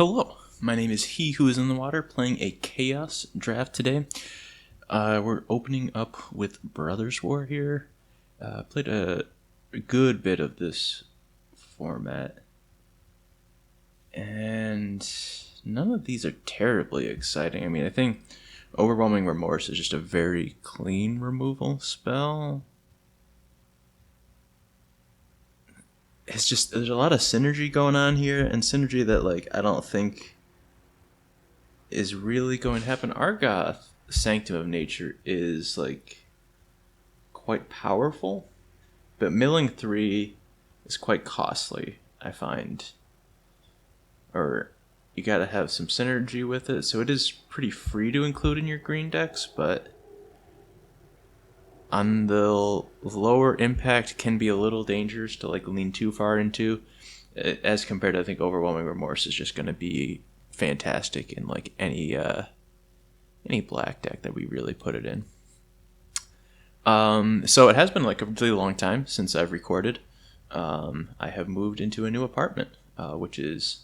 Hello, my name is He Who Is in the Water, playing a Chaos draft today. We're opening up with Brothers War here. Played a good bit of this format, and none of these are terribly exciting. I mean, I think Overwhelming Remorse is just a very clean removal spell. It's just, there's a lot of synergy going on here, and synergy that, I don't think is really going to happen. Argoth, Sanctum of Nature, is, quite powerful, but milling 3 is quite costly, I find. Or, you gotta have some synergy with it, so it is pretty free to include in your green decks, but on the lower impact can be a little dangerous to lean too far into, as compared to, I think Overwhelming Remorse is just going to be fantastic in any black deck that we really put it in. So it has been a really long time since I've recorded. I have moved into a new apartment, which is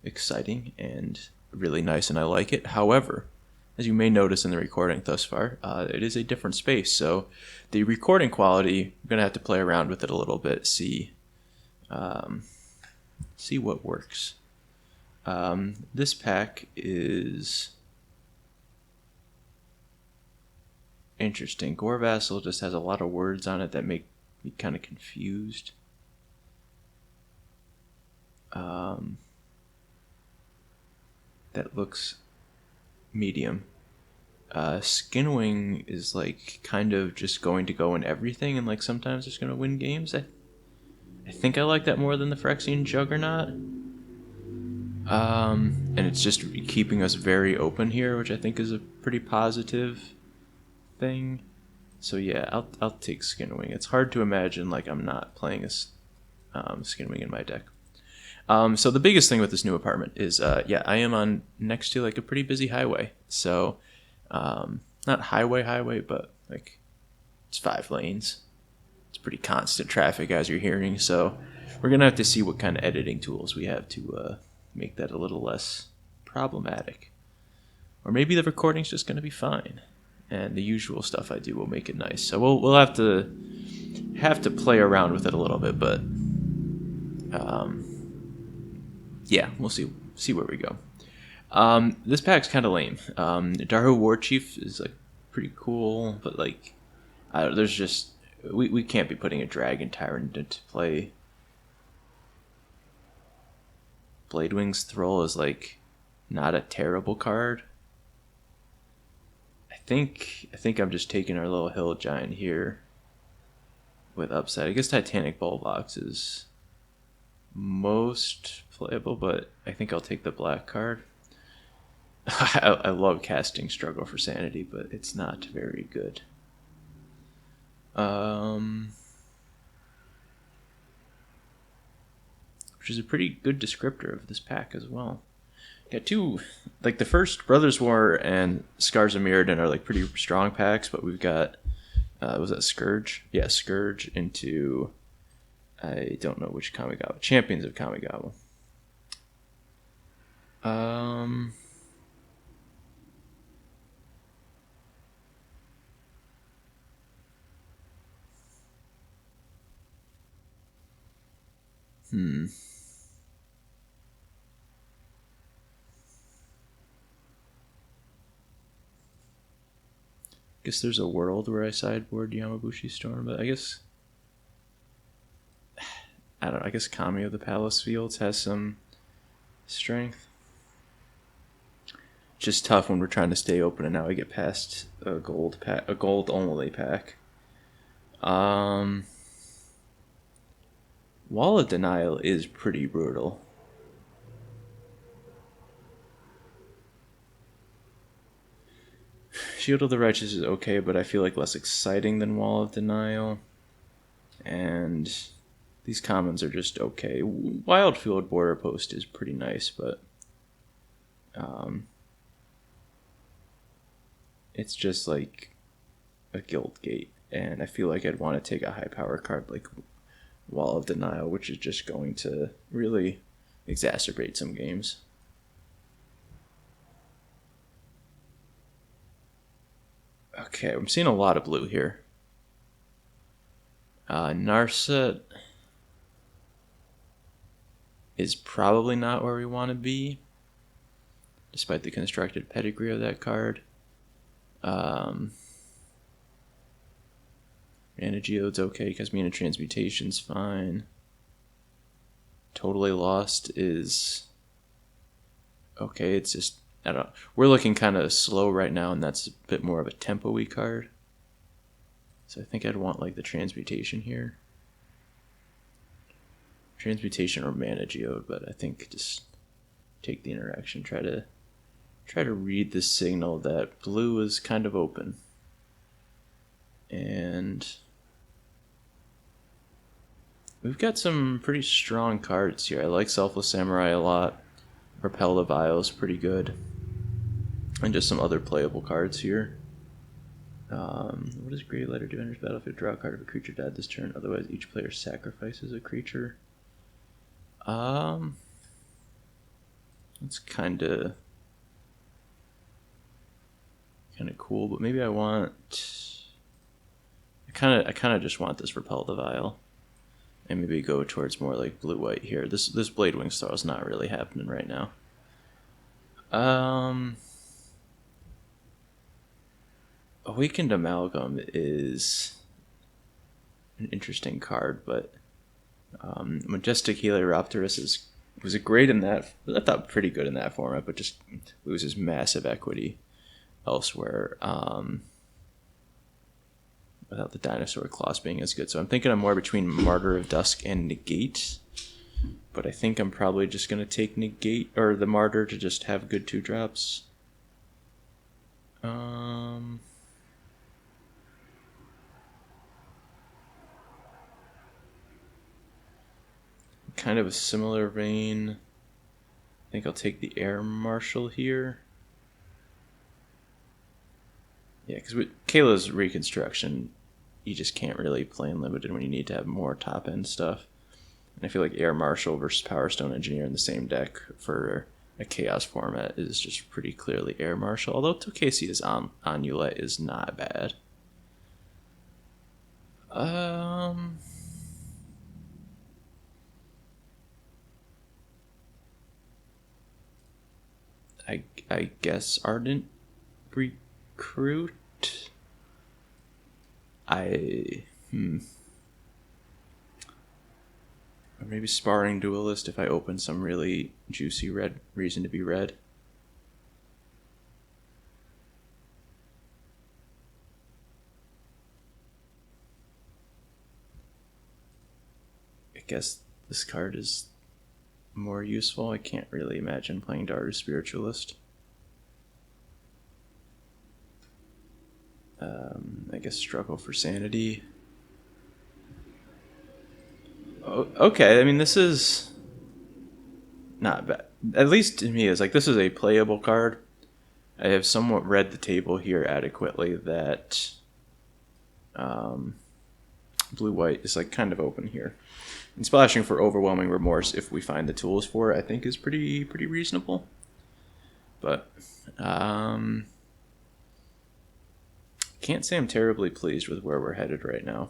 exciting and really nice, and I like it. However, as you may notice in the recording thus far, it is a different space. So the recording quality, I'm going to have to play around with it a little bit, see what works. This pack is interesting. Gore Vassal just has a lot of words on it that make me kind of confused. That looks medium. Skinwing is kind of just going to go in everything, and sometimes it's going to win games. I think I like that more than the Phyrexian Juggernaut. And it's just keeping us very open here, which I think is a pretty positive thing. So yeah, I'll take Skinwing. It's hard to imagine I'm not playing a Skinwing in my deck. So the biggest thing with this new apartment is, I am on next to a pretty busy highway. So, not highway, but it's 5 lanes. It's pretty constant traffic, as you're hearing. So we're gonna have to see what kind of editing tools we have to make that a little less problematic. Or maybe the recording's just gonna be fine, and the usual stuff I do will make it nice. So we'll have to play around with it a little bit, but yeah, we'll see where we go. This pack's kind of lame. Darhu Warchief is pretty cool, but there's just we can't be putting a Dragon Tyrant into play. Bladewing's Thrall is not a terrible card. I think I'm just taking our little hill giant here with upside. I guess Titanic Bullbox is most playable, but I think I'll take the black card. I love casting Struggle for Sanity, but it's not very good. Which is a pretty good descriptor of this pack as well. Got two, the first Brothers War and Scars of Mirrodin are pretty strong packs, but we've got, was that Scourge? Yeah, Scourge into, I don't know which Kamigawa, Champions of Kamigawa. Guess there's a world where I sideboard Yamabushi Storm, but I guess I don't know. I guess Kami of the Palace Fields has some strength. Just tough when we're trying to stay open, and now I get past a gold only pack. Wall of Denial is pretty brutal. Shield of the Righteous is okay, but I feel less exciting than Wall of Denial. And these commons are just okay. Wildfield Border Post is pretty nice, but it's just a Guild Gate, and I feel I'd want to take a high power card like Wall of Denial, which is just going to really exacerbate some games. Okay, I'm seeing a lot of blue here. Narset is probably not where we want to be, despite the constructed pedigree of that card. Mana Geode's okay because Mana Transmutation's fine. Totally Lost is okay. It's just, I don't know. We're looking kind of slow right now, and that's a bit more of a tempo-y card. So I think I'd want like the Transmutation here. Transmutation or Mana Geode, but I think just take the interaction. Try to read the signal that blue is kind of open. And we've got some pretty strong cards here. I like Selfless Samurai a lot. Repel the Vile is pretty good. And just some other playable cards here. What does Grey Letter do? Enters battlefield, draw a card of a creature died this turn. Otherwise, each player sacrifices a creature. It's kind of cool, but maybe I kind of just want this Repel the Vile, and maybe go towards more like blue-white here. This Bladewing Star is not really happening right now. Awakened Amalgam is an interesting card, but Majestic Heliopterus was great in that. I thought pretty good in that format, but just loses massive equity elsewhere. Without the Dinosaur Claws being as good. So I'm thinking I'm more between Martyr of Dusk and Negate. But I think I'm probably just going to take Negate or the Martyr to just have good 2-drops. Kind of a similar vein. I think I'll take the Air Marshal here. Yeah, because with Kayla's Reconstruction, you just can't really play Unlimited when you need to have more top-end stuff. And I feel like Air Marshal versus Power Stone Engineer in the same deck for a Chaos format is just pretty clearly Air Marshal. Although Tokesia's Amulet is not bad. I guess Ardent Recruit. Or maybe Sparring Duelist if I open some really juicy red reason to be red. I guess this card is more useful. I can't really imagine playing Daru Spiritualist. I guess Struggle for Sanity. Oh, okay, I mean, this is not bad. At least to me, it's like this is a playable card. I have somewhat read the table here adequately that blue-white is like kind of open here. And splashing for Overwhelming Remorse, if we find the tools for it, I think is pretty reasonable. But can't say I'm terribly pleased with where we're headed right now.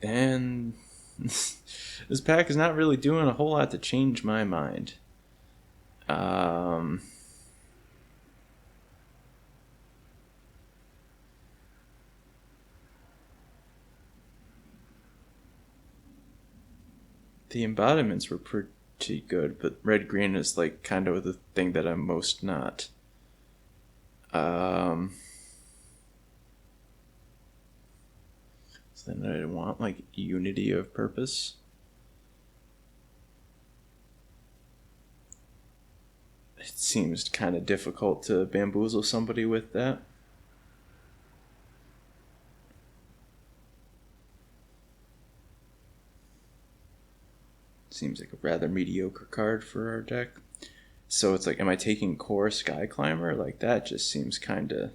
And this pack is not really doing a whole lot to change my mind. The embodiments were pretty good, but red-green is like kind of the thing that I'm most not. So then I want like unity of purpose. It seems kind of difficult to bamboozle somebody with that. Seems like a rather mediocre card for our deck. So it's like, am I taking Core Sky Climber? Like, that just seems kind of...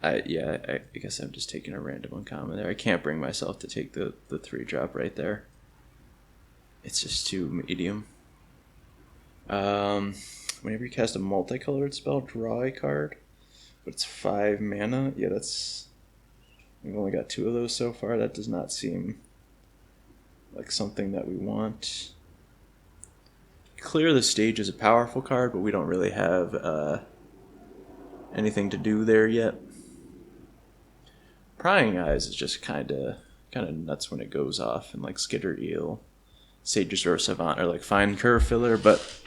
I I guess I'm just taking a random uncommon there. I can't bring myself to take the 3-drop right there. It's just too medium. Whenever you cast a multicolored spell, draw a card. But it's 5 mana. Yeah, that's... We've only got 2 of those so far. That does not seem like something that we want. Clear the Stage is a powerful card, but we don't really have anything to do there yet. Prying Eyes is just kind of nuts when it goes off, and like Skitter Eel, Sage's Roar Savant are like fine curve filler, but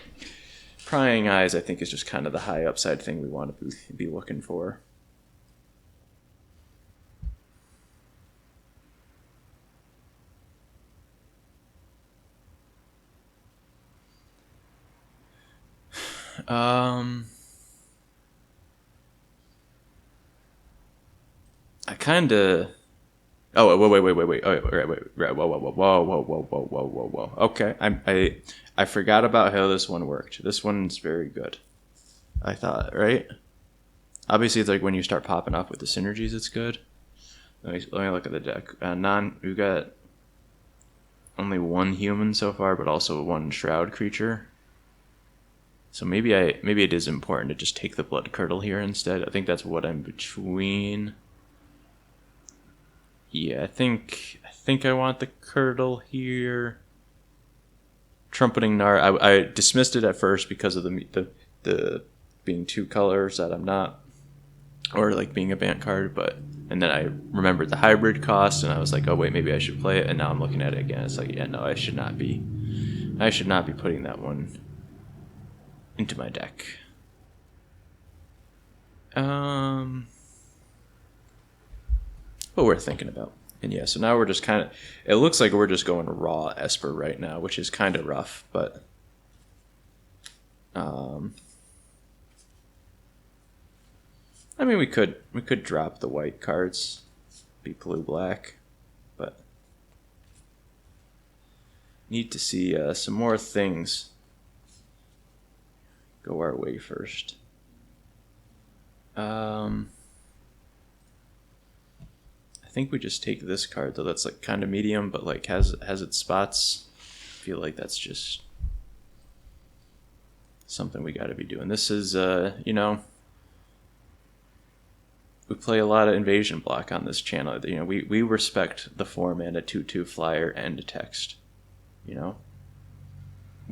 Prying Eyes I think is just kind of the high upside thing we want to be looking for. I kind of... Oh, wait. Whoa. Okay, I forgot about how this one worked. This one's very good, I thought, right? Obviously, it's like when you start popping up with the synergies, it's good. Let me look at the deck. We've got only 1 human so far, but also 1 shroud creature. So maybe it is important to just take the Blood Curdle here instead. I think that's what I'm between. Yeah, I think I want the Curdle here. Trumpeting Gnar. I dismissed it at first because of the being 2 colors that I'm not, or like being a Bant card, and then I remembered the hybrid cost, and I was like, oh wait, maybe I should play it. And now I'm looking at it again. It's like, yeah, no, I should not be putting that one into my deck. But we're thinking about. And yeah, so now we're just kind of... It looks like we're just going raw Esper right now, which is kind of rough, but... I mean, we could drop the white cards, be blue-black, but... Need to see some more things go our way first. I think we just take this card though. That's like kind of medium, but like has its spots. I feel like that's just something we got to be doing. This is we play a lot of invasion block on this channel. We respect the 4-mana 2/2 flyer and a text. We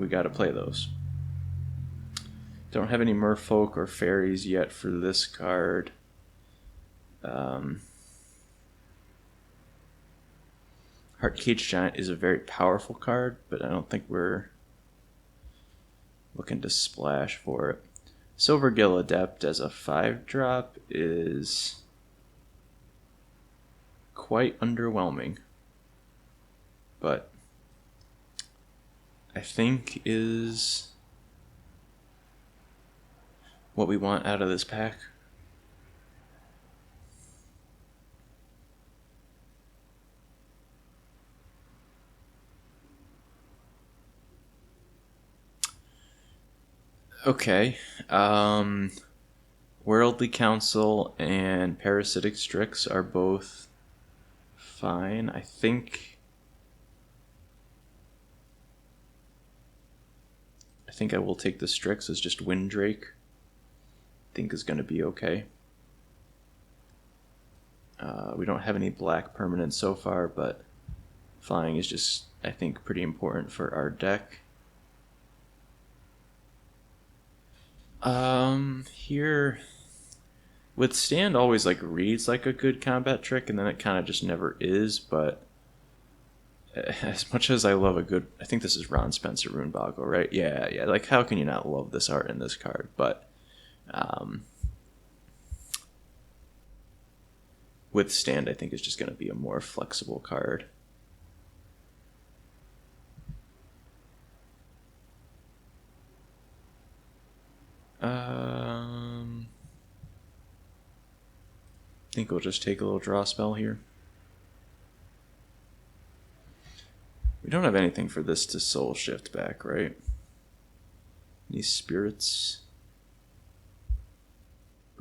got to play those. Don't have any merfolk or fairies yet for this card. Heartcage Giant is a very powerful card, but I don't think we're looking to splash for it. Silvergill Adept as a 5-drop is quite underwhelming, but I think is what we want out of this pack. Okay. Worldly Council and Parasitic Strix are both fine. I think I will take the Strix as just Windrake. I think is going to be okay. We don't have any black permanents so far, but flying is just, I think, pretty important for our deck. Here, Withstand always like reads like a good combat trick, and then it kind of just never is. But as much as I love I think this is Ron Spencer Runeboggle, right? Yeah. Like, how can you not love this art in this card? But Withstand, I think, is just going to be a more flexible card. I think we'll just take a little draw spell here. We don't have anything for this to soul shift back, right? These spirits.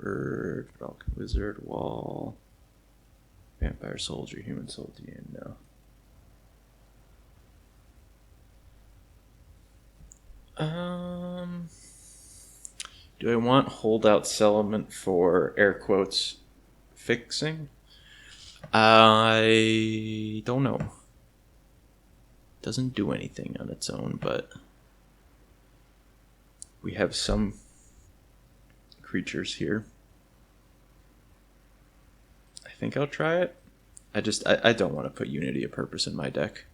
Bird, Falcon Wizard, Wall, Vampire Soldier, Human Soldier, no. Do I want Holdout Settlement for air quotes fixing? I don't know. Doesn't do anything on its own, but we have some creatures here. I think I'll try it. I don't want to put Unity of Purpose in my deck.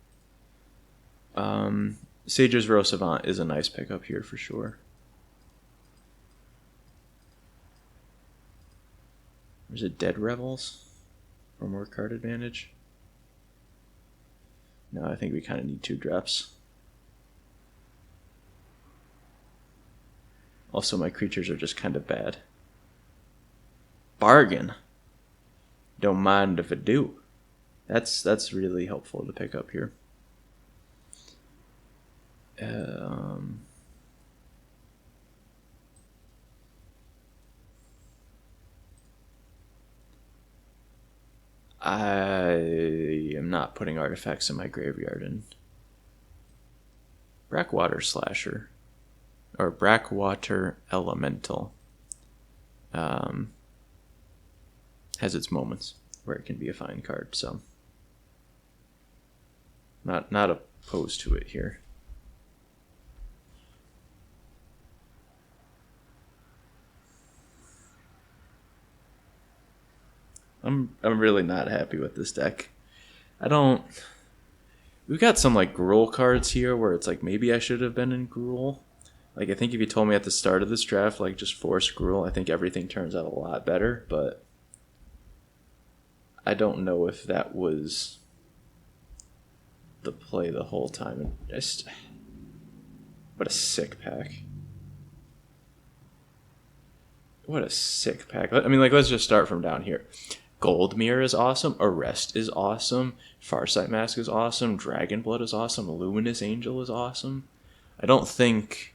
Sage's Row Savant is a nice pickup here for sure. There's a Dead Revels for more card advantage. No, I think we kind of need 2 drops. Also, my creatures are just kind of bad. Bargain. Don't mind if I do. That's really helpful to pick up here. I am not putting artifacts in my graveyard. And Brackwater Slasher, or Brackwater Elemental, has its moments where it can be a fine card. So not opposed to it here. I'm really not happy with this deck. We've got some like Gruul cards here where it's like maybe I should have been in Gruul. Like I think if you told me at the start of this draft like just force Gruul, I think everything turns out a lot better, but I don't know if that was the play the whole time. What a sick pack. What a sick pack. I mean, like, let's just start from down here. Gold Mirror is awesome. Arrest is awesome. Farsight Mask is awesome. Dragon Blood is awesome. Luminous Angel is awesome. I don't think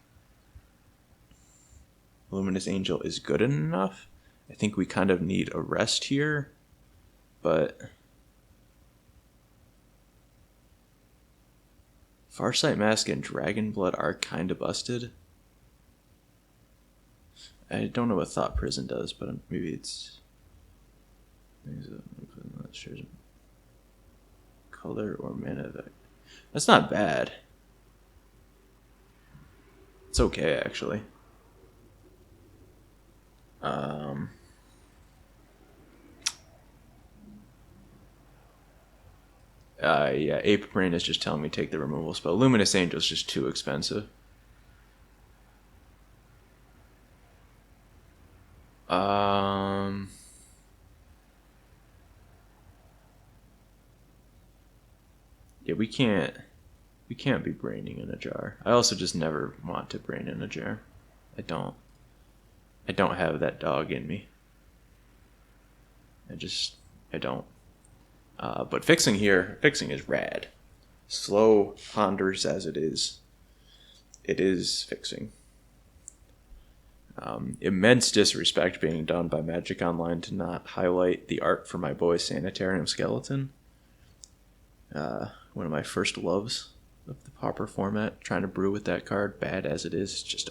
Luminous Angel is good enough. I think we kind of need Arrest here. But Farsight Mask and Dragon Blood are kind of busted. I don't know what Thought Prison does, but maybe it's color or mana effect. That's not bad. It's okay, actually. Yeah, Ape Brain is just telling me take the removal spell. Luminous Angel is just too expensive. Yeah, we can't be braining in a jar. I also just never want to brain in a jar. I don't have that dog in me. I don't. But fixing is rad. Slow, ponders as it is fixing. Immense disrespect being done by Magic Online to not highlight the art for my boy Sanitarium Skeleton. One of my first loves of the Pauper format. Trying to brew with that card, bad as it is, it's just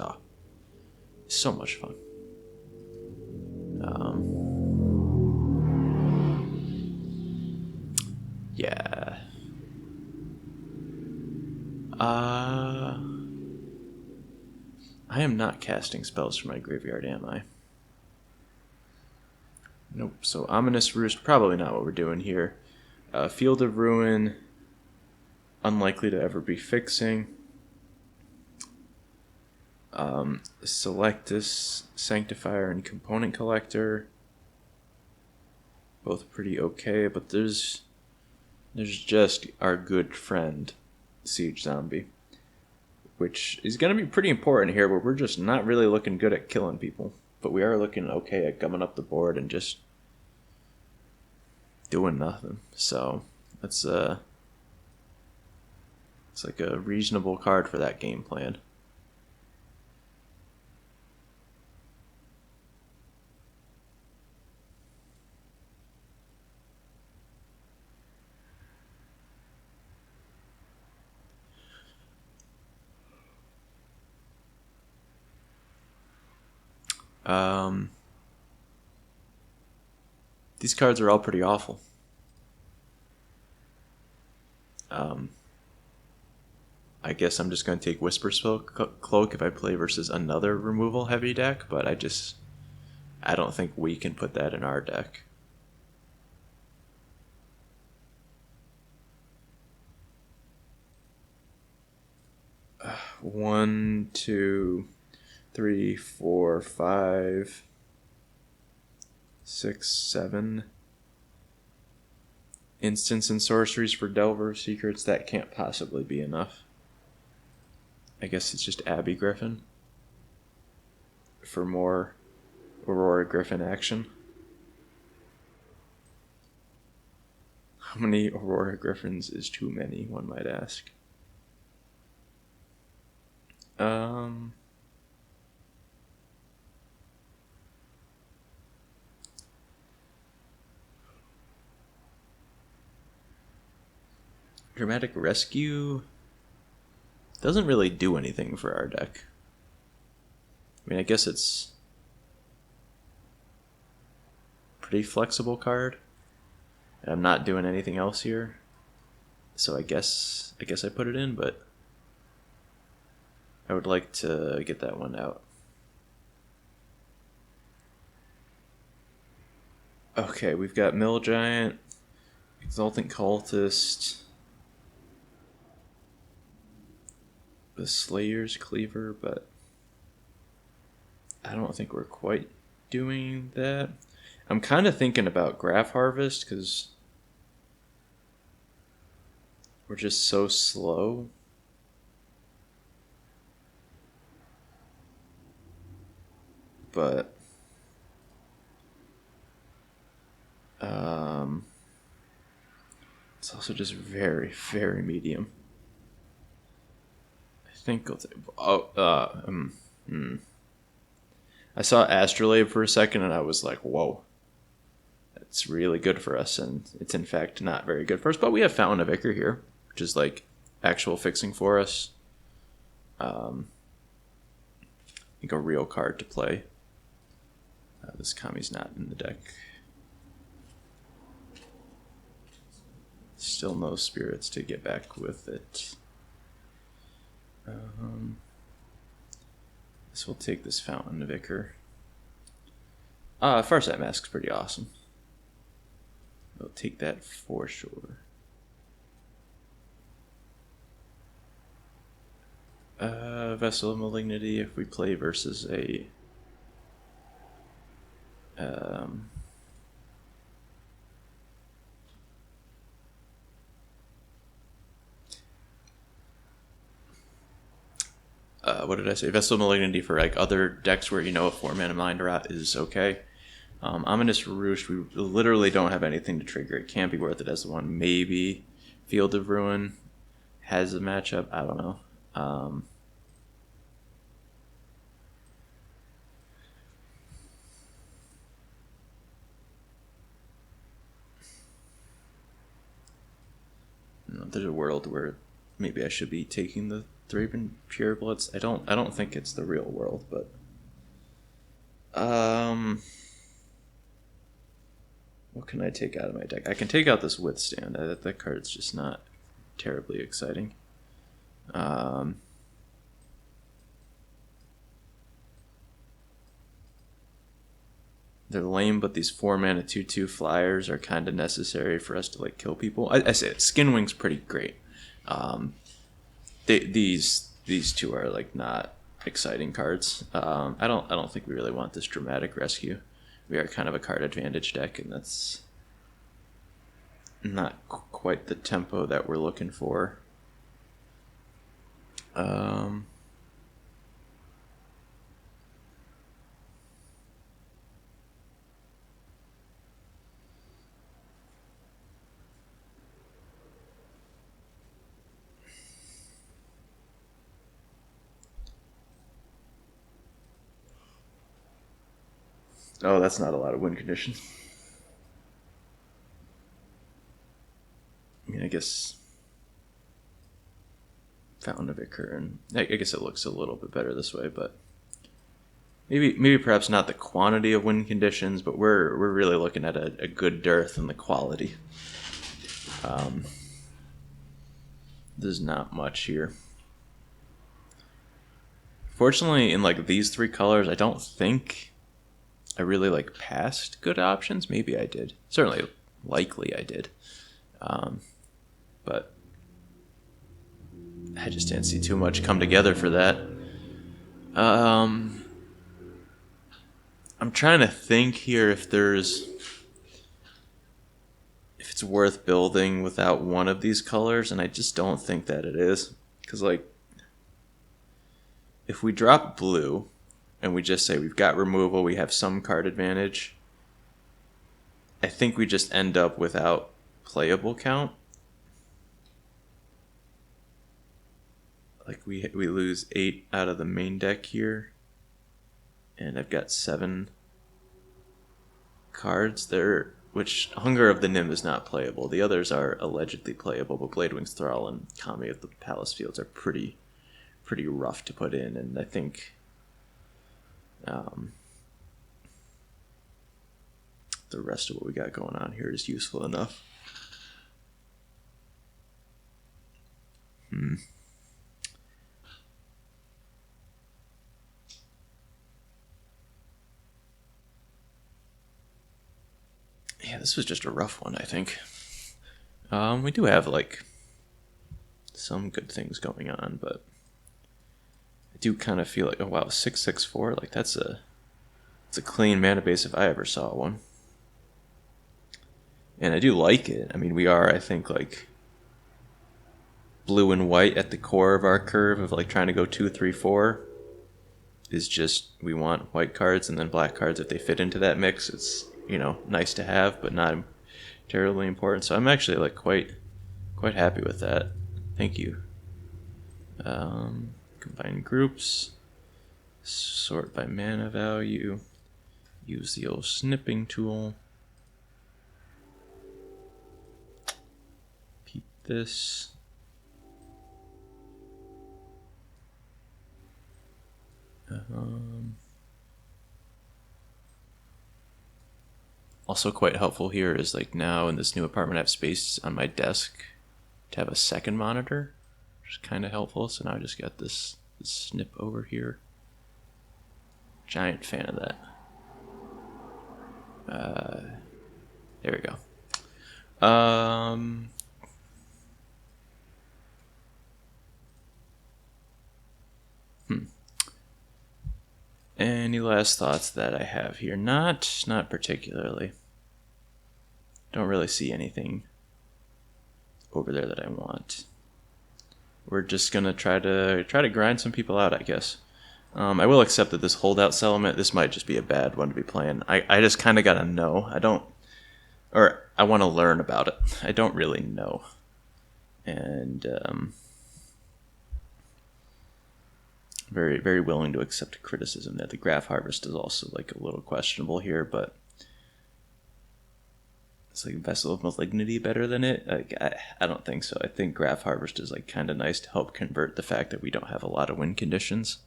so much fun. Yeah. I am not casting spells from my graveyard, am I? Nope. So Ominous Roost, probably not what we're doing here. Field of Ruin, unlikely to ever be fixing. Selectus, Sanctifier, and Component Collector, both pretty okay, but there's just our good friend Siege Zombie, which is going to be pretty important here, where we're just not really looking good at killing people, but we are looking okay at gumming up the board and just doing nothing. So it's like a reasonable card for that game plan. Um, these cards are all pretty awful. I guess I'm just going to take Whisper Cloak if I play versus another removal heavy deck, but I don't think we can put that in our deck. One, two, three, four, 5, 6, 7 instants and sorceries for Delver Secrets. That can't possibly be enough. I guess it's just Abby Griffin for more Aurora Griffin action. How many Aurora Griffins is too many, one might ask. Dramatic Rescue doesn't really do anything for our deck. I mean, I guess it's a pretty flexible card. And I'm not doing anything else here. So I guess I put it in, but I would like to get that one out. Okay, we've got Mill Giant, Exultant Cultist, the Slayer's Cleaver, but I don't think we're quite doing that. I'm kind of thinking about Graph Harvest because we're just so slow. But it's also just very, very medium. I think I saw Astrolabe for a second and I was like, whoa, that's really good for us, and it's in fact not very good for us. But we have Fountain of Ichor here, which is like actual fixing for us. I think a real card to play. This Kami's not in the deck. Still no spirits to get back with it. This will take this Fountain of Ichor. Farsight Mask's pretty awesome. We'll take that for sure. Vessel of Malignity if we play versus a what did I say? Vessel of Malignity for like other decks where a 4-mana Mind Rot is okay. Ominous Roost, we literally don't have anything to trigger. It can't be worth it as the one. Maybe Field of Ruin has a matchup. I don't know. There's a world where maybe I should be taking the Thraben Purebloods. I don't think it's the real world, but what can I take out of my deck? I can take out this Withstand. That card's just not terribly exciting. They're lame, but these 4-mana 2/2 flyers are kind of necessary for us to like kill people. I say it. Skinwing's pretty great. These two are like not exciting cards. I don't think we really want this Dramatic Rescue. We are kind of a card advantage deck, and that's not quite the tempo that we're looking for. Oh, that's not a lot of win condition. I mean, I guess Fountain of Ichor, and I guess it looks a little bit better this way, but maybe perhaps not the quantity of win conditions, but we're really looking at a good dearth in the quality. There's not much here. Fortunately, in like these three colors, I don't think I really like passed good options. Maybe I did. Certainly, likely I did. But I just didn't see too much come together for that. I'm trying to think here if it's worth building without one of these colors, and I just don't think that it is. Because, like, if we drop blue and we just say we've got removal, we have some card advantage, I think we just end up without playable count. Like, we lose 8 out of the main deck here, and I've got 7 cards there, which Hunger of the Nim is not playable. The others are allegedly playable, but Bladewing's Thrall and Kami of the Palace Fields are pretty rough to put in, and I think the rest of what we got going on here is useful enough. Yeah, this was just a rough one, I think. We do have, like, some good things going on, but I do kind of feel like, oh wow, 6/6/4, like it's a clean mana base if I ever saw one. And I do like it. I mean, we are, I think, like, blue and white at the core of our curve of, like, trying to go 2, 3, 4 is just, we want white cards and then black cards if they fit into that mix. It's, you know, nice to have, but not terribly important. So I'm actually, like, quite happy with that. Thank you. Combine groups, sort by mana value, use the old snipping tool. Peep this. Also quite helpful here is, like, now in this new apartment I have space on my desk to have a second monitor, which is kind of helpful. So now I just got this snip over here. Giant fan of that. There we go. Any last thoughts that I have here? Not particularly. Don't really see anything over there that I want. We're just gonna try to grind some people out, I guess. I will accept that this holdout settlement, this might just be a bad one to be playing. I just kind of gotta know. I want to learn about it. I don't really know. And very, very willing to accept criticism that the Graph Harvest is also, like, a little questionable here, but it's like Vessel of Malignity better than it? Like, I don't think so. I think Graph Harvest is, like, kind of nice to help convert the fact that we don't have a lot of win conditions.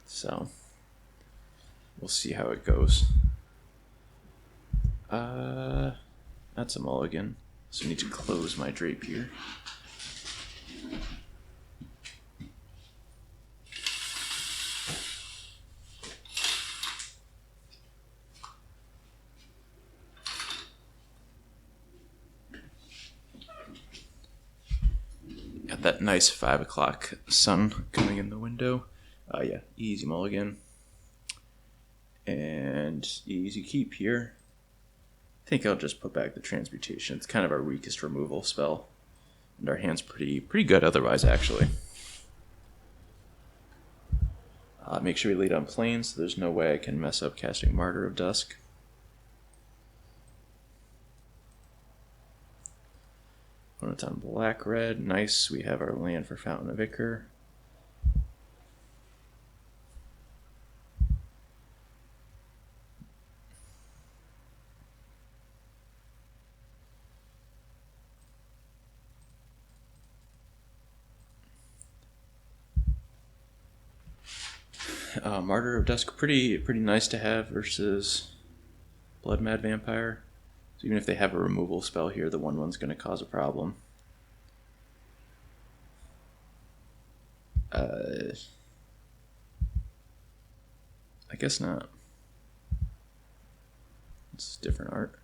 So we'll see how it goes. That's a mulligan. So I need to close my drape here. Got that nice 5 o'clock sun coming in the window. Yeah, easy mulligan. And easy keep here. I think I'll just put back the Transmutation. It's kind of our weakest removal spell. And our hand's pretty good otherwise, actually. Make sure we lead on planes, so there's no way I can mess up casting Martyr of Dusk. When it's on black-red, nice. We have our land for Fountain of Ichor. Martyr of Dusk, pretty nice to have versus Blood Mad Vampire. So even if they have a removal spell here, the 1/1's going to cause a problem. I guess not. It's different art.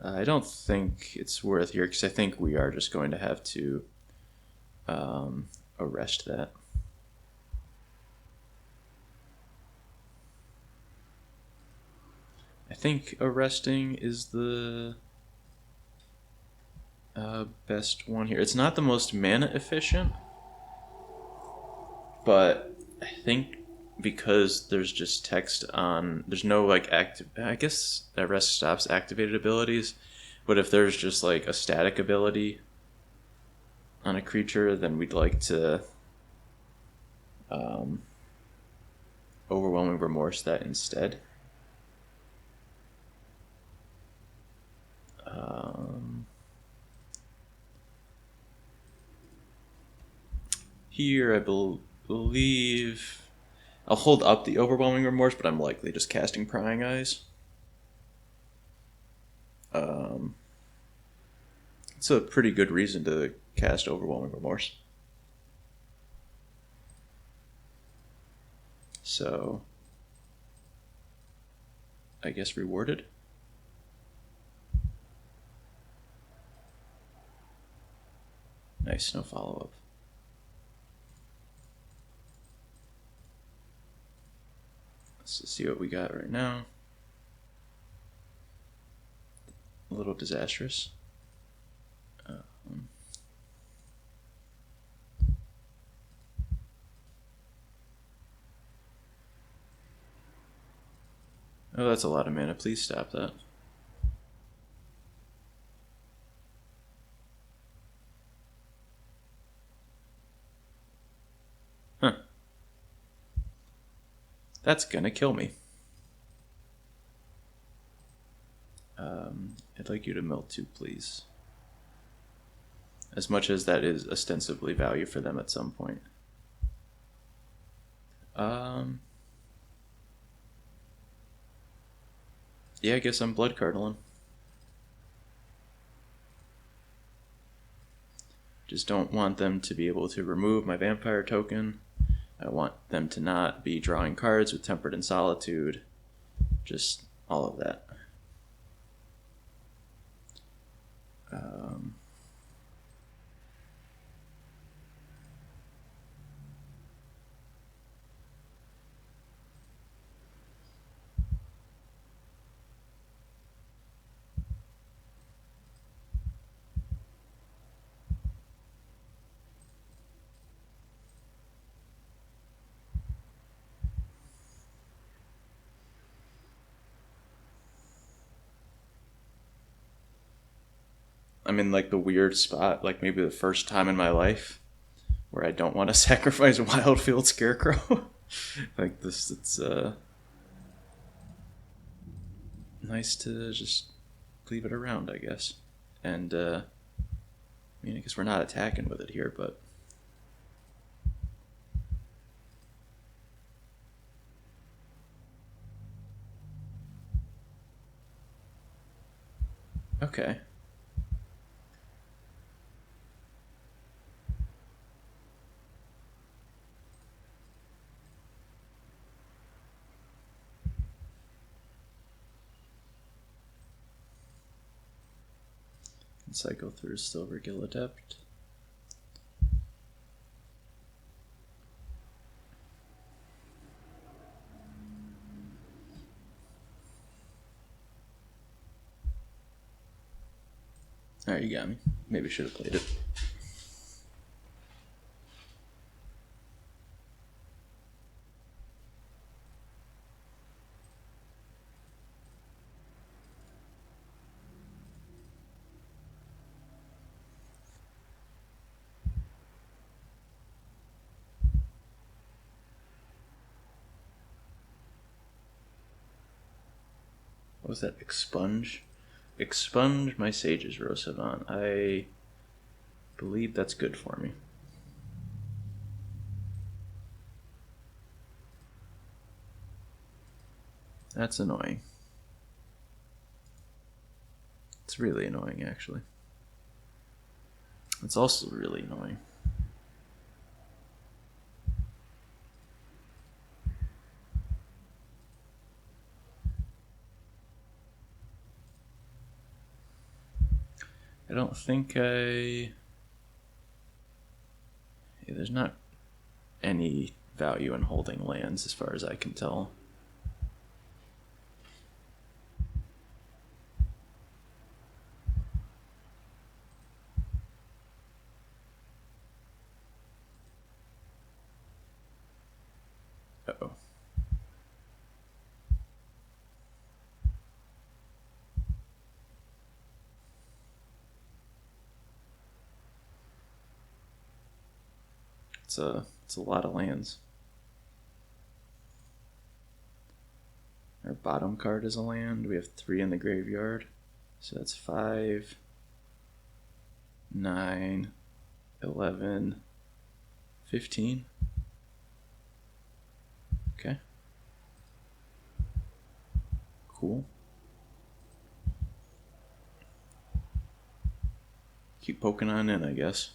I don't think it's worth here because I think we are just going to have to arrest that. I think arresting is the best one here. It's not the most mana efficient, but I think because there's just text on, there's no like active, I guess arrest stops activated abilities, but if there's just like a static ability on a creature, then we'd like to overwhelming remorse that instead. Here I believe I'll hold up the overwhelming remorse, but I'm likely just casting Prying Eyes. It's a pretty good reason to cast overwhelming remorse. So I guess rewarded. Nice, no follow-up. Let's see what we got right now. A little disastrous. Oh, that's a lot of mana. Please stop that. Huh. That's gonna kill me. I'd like you to mill 2, please. As much as that is ostensibly value for them at some point. Yeah, I guess I'm blood cardinal. Just don't want them to be able to remove my vampire token. I want them to not be drawing cards with Tempered in Solitude. Just all of that. I'm in like the weird spot, like maybe the first time in my life where I don't want to sacrifice Wildfield Scarecrow. Like this, it's nice to just leave it around, I guess. And I mean, I guess we're not attacking with it here, but okay. Cycle through Silvergill Adept. Alright, you got me. Maybe I should have played it. What was that? Expunge? Expunge my Sage's Rose Savant. I believe that's good for me. That's annoying. It's really annoying, actually. It's also really annoying. I don't think I... Yeah, there's not any value in holding lands as far as I can tell. Uh-oh. It's a lot of lands. Our bottom card is a land. We have 3 in the graveyard. So that's 5, 9, 11, 15. Okay. Cool. Keep poking on in, I guess.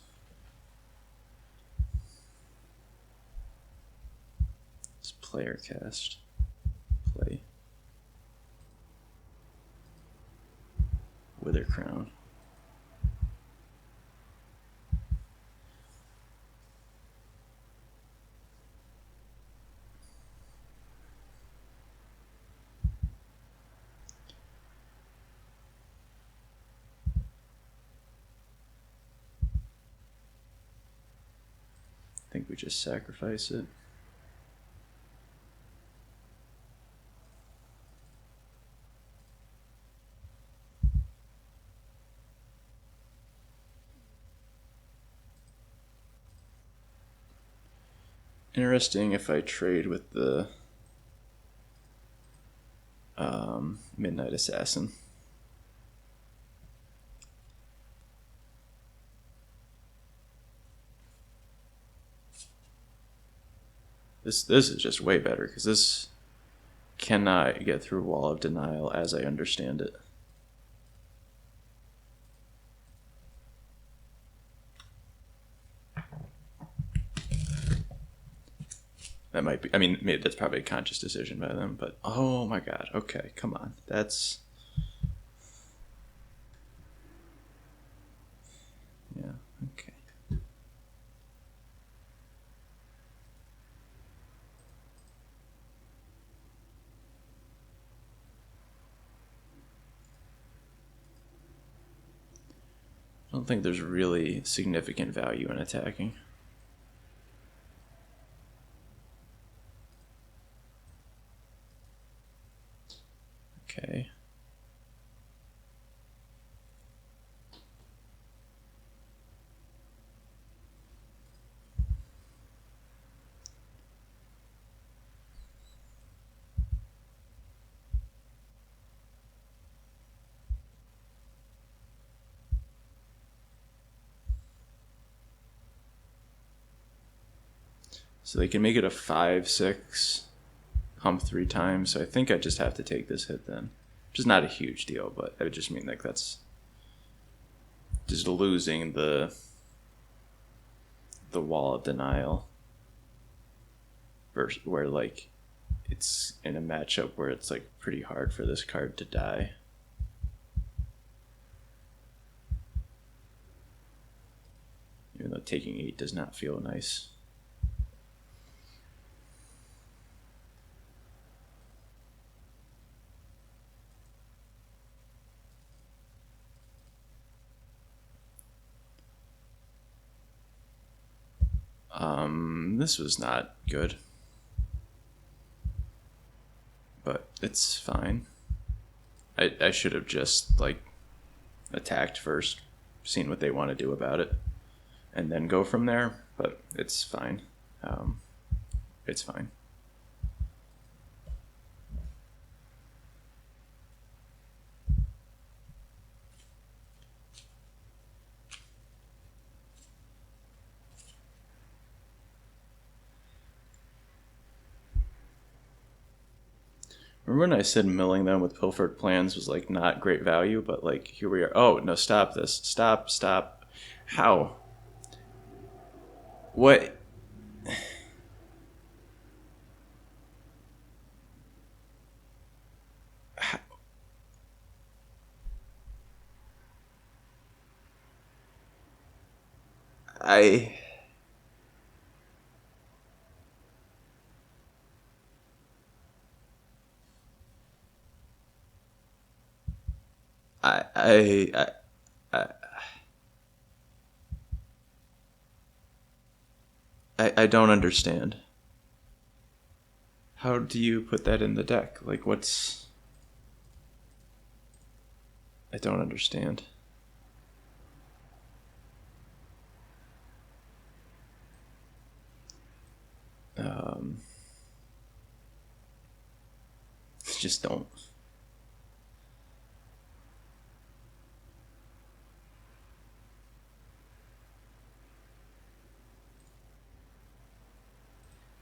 It's player cast. Play. Wither Crown. I think we just sacrifice it. Interesting if I trade with the Midnight Assassin. This is just way better because this cannot get through Wall of Denial as I understand it. That might be, I mean, maybe that's probably a conscious decision by them, but oh my god, okay, come on. That's... Yeah, okay. I don't think there's really significant value in attacking. Okay. So they can make it a 5/6, hump 3 times. So I think I just have to take this hit then. Which is not a huge deal, but I would just mean like that's just losing the Wall of Denial. Versus where like it's in a matchup where it's like pretty hard for this card to die. Even though taking 8 does not feel nice. This was not good. But it's fine. I should have just, like, attacked first, seen what they want to do about it, and then go from there, but it's fine. It's fine. Remember when I said milling them with pilfered plans was like not great value, but like here we are. Oh no! Stop this! Stop! How? What? I I I I I don't understand. How do you put that in the deck? Like what's I don't understand. Um just don't.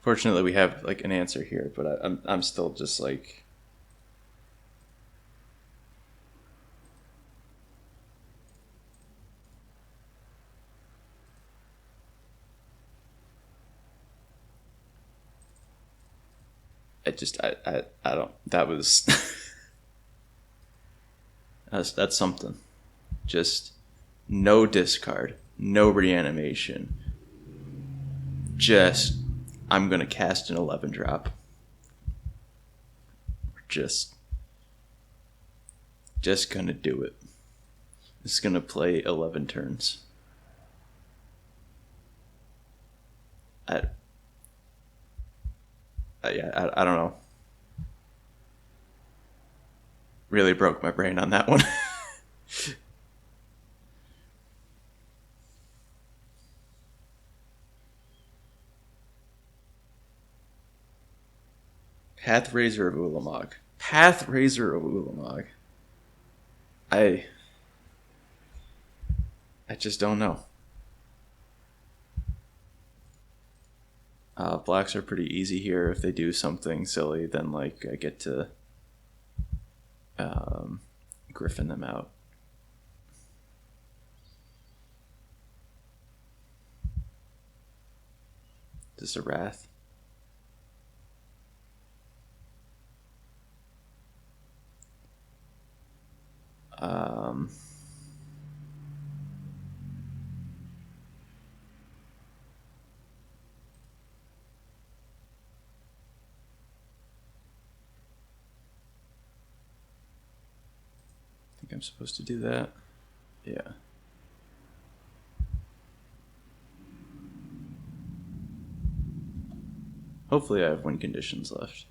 Fortunately, we have like an answer here, but I'm still just like I don't. That was that's something. Just no discard, no reanimation. Just I'm gonna cast an 11 drop. Just just gonna do it. It's gonna play 11 turns. I, I don't know. Really broke my brain on that one. Pathrazor of Ulamog. Pathrazor of Ulamog. I just don't know. Blacks are pretty easy here. If they do something silly, then like I get to griffin them out. This is a wrath. I think I'm supposed to do that. Yeah. Hopefully I have win conditions left.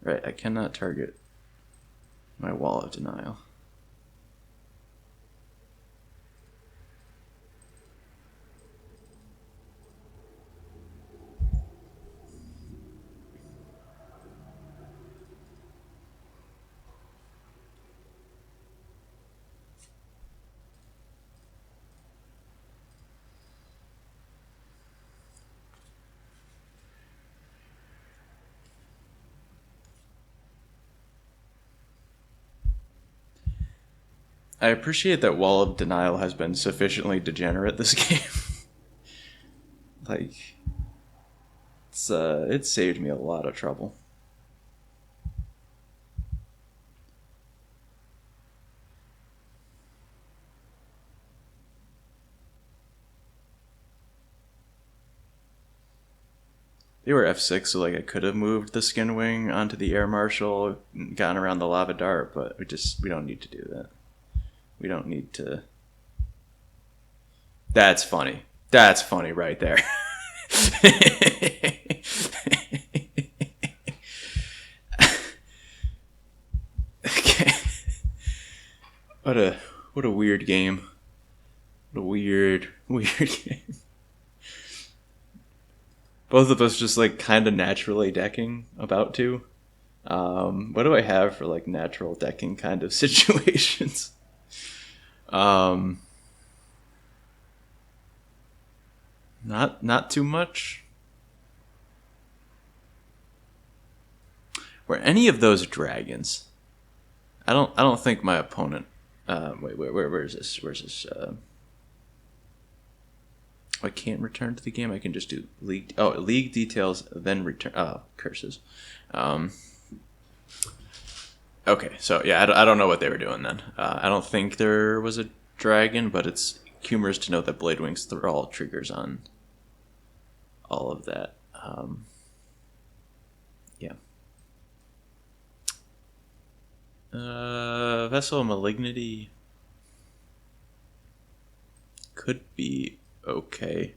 Right, I cannot target my wall of denial. I appreciate that Wall of Denial has been sufficiently degenerate this game. Like, it saved me a lot of trouble. They were F6, so like I could have moved the Skin Wing onto the Air Marshal, gotten around the Lava Dart, but we don't need to do that. We don't need to. That's funny. That's funny right there. Okay. What a weird game. What a weird game. Both of us just like kind of naturally decking about to. What do I have for like natural decking kind of situations? Not too much. Were any of those dragons? I don't think my opponent. Wait, where's this? Where's this? I can't return to the game. I can just do league. Oh, league details, then return. Oh, curses. Okay, so yeah, I don't know what they were doing then. I don't think there was a dragon, but it's humorous to note that Blade Wings all triggers on all of that. Yeah. Vessel Malignity could be okay.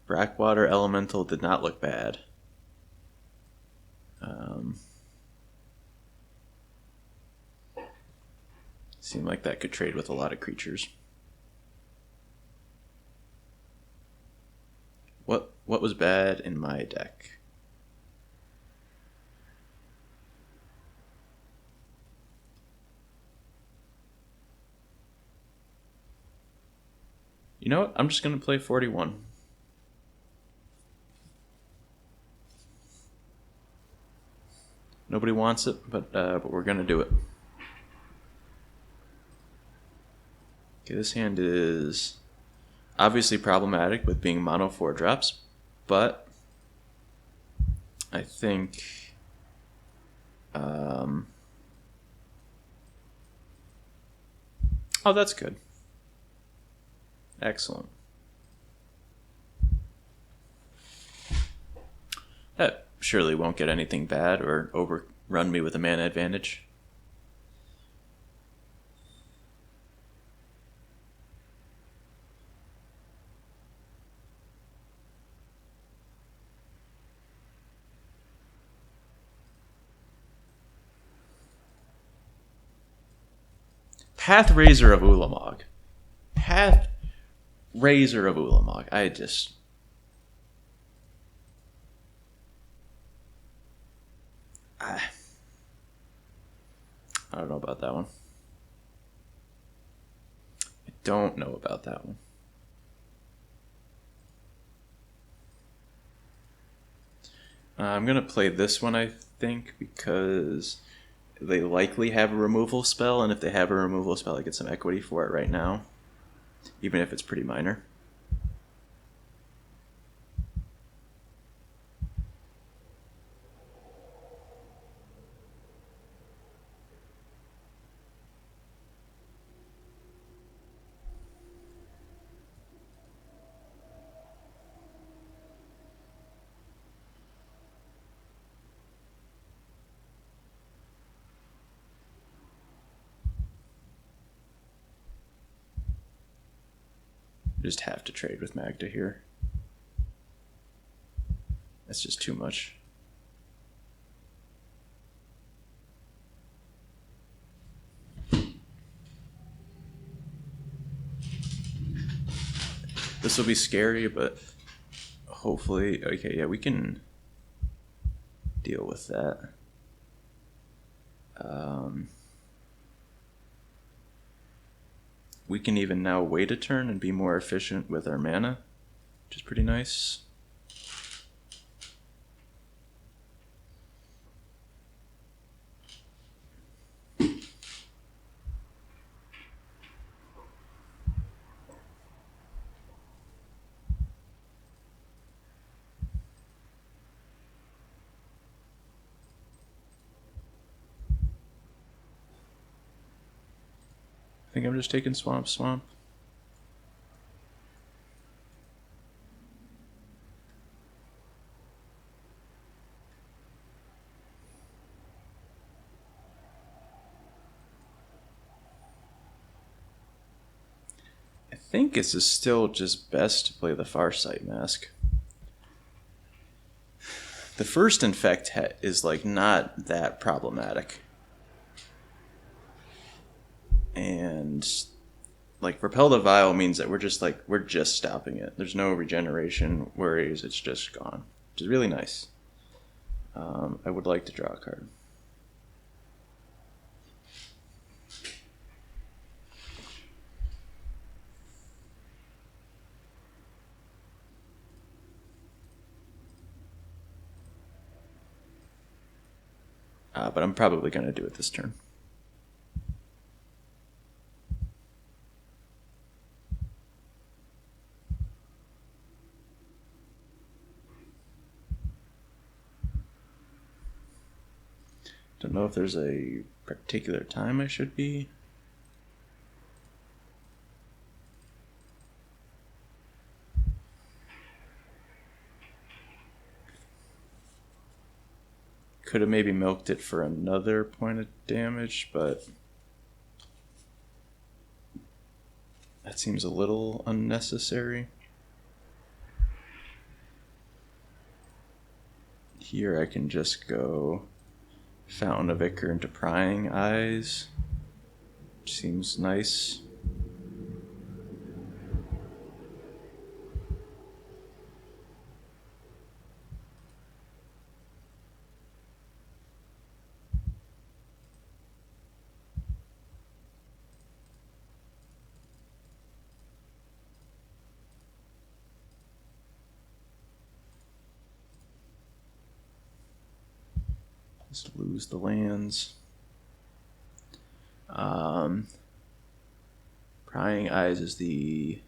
Brackwater Elemental did not look bad. Seemed like that could trade with a lot of creatures. What was bad in my deck? You know what? I'm just going to play 41. Nobody wants it, but we're going to do it. Okay, this hand is obviously problematic with being mono 4 drops, but I think oh, that's good. Excellent. That surely won't get anything bad or overrun me with a mana advantage. Path Razor of Ulamog. Path Razor of Ulamog. I don't know about that one. I don't know about that one. I'm going to play this one, I think, because they likely have a removal spell, and if they have a removal spell, I get some equity for it right now, even if it's pretty minor. Just have to trade with Magda here. That's just too much. This will be scary, but hopefully, okay, yeah, we can deal with that. We can even now wait a turn and be more efficient with our mana, which is pretty nice. I think I'm just taking Swamp. I think it's still just best to play the Farsight Mask. The first Infect is like not that problematic. And like Repel the Vile means that we're just stopping it. There's no regeneration worries, it's just gone. Which is really nice. I would like to draw a card. But I'm probably going to do it this turn. Don't know if there's a particular time I should be. Could have maybe milked it for another point of damage, but that seems a little unnecessary. Here I can just go Fountain of Ichor into Prying Eyes. Seems nice. Just lose the lands. Prying Eyes is the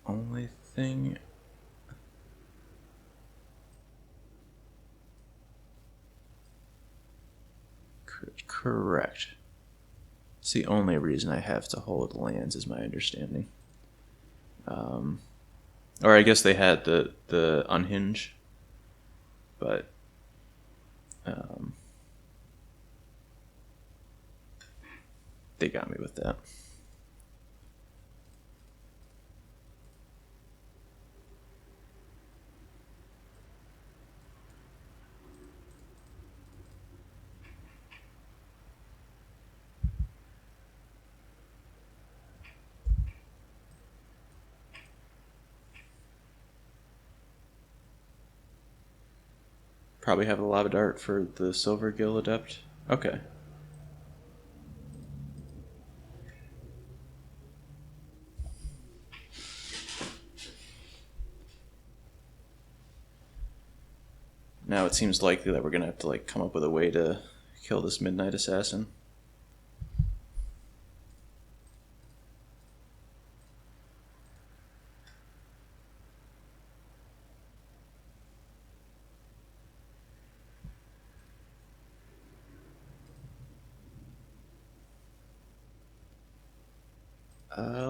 only thing. Correct. It's the only reason I have to hold lands, is my understanding. Or I guess they had the unhinge, but they got me with that. Probably have a Lava Dart for the Silver Gill Adept. Okay. Now it seems likely that we're gonna have to like come up with a way to kill this Midnight Assassin.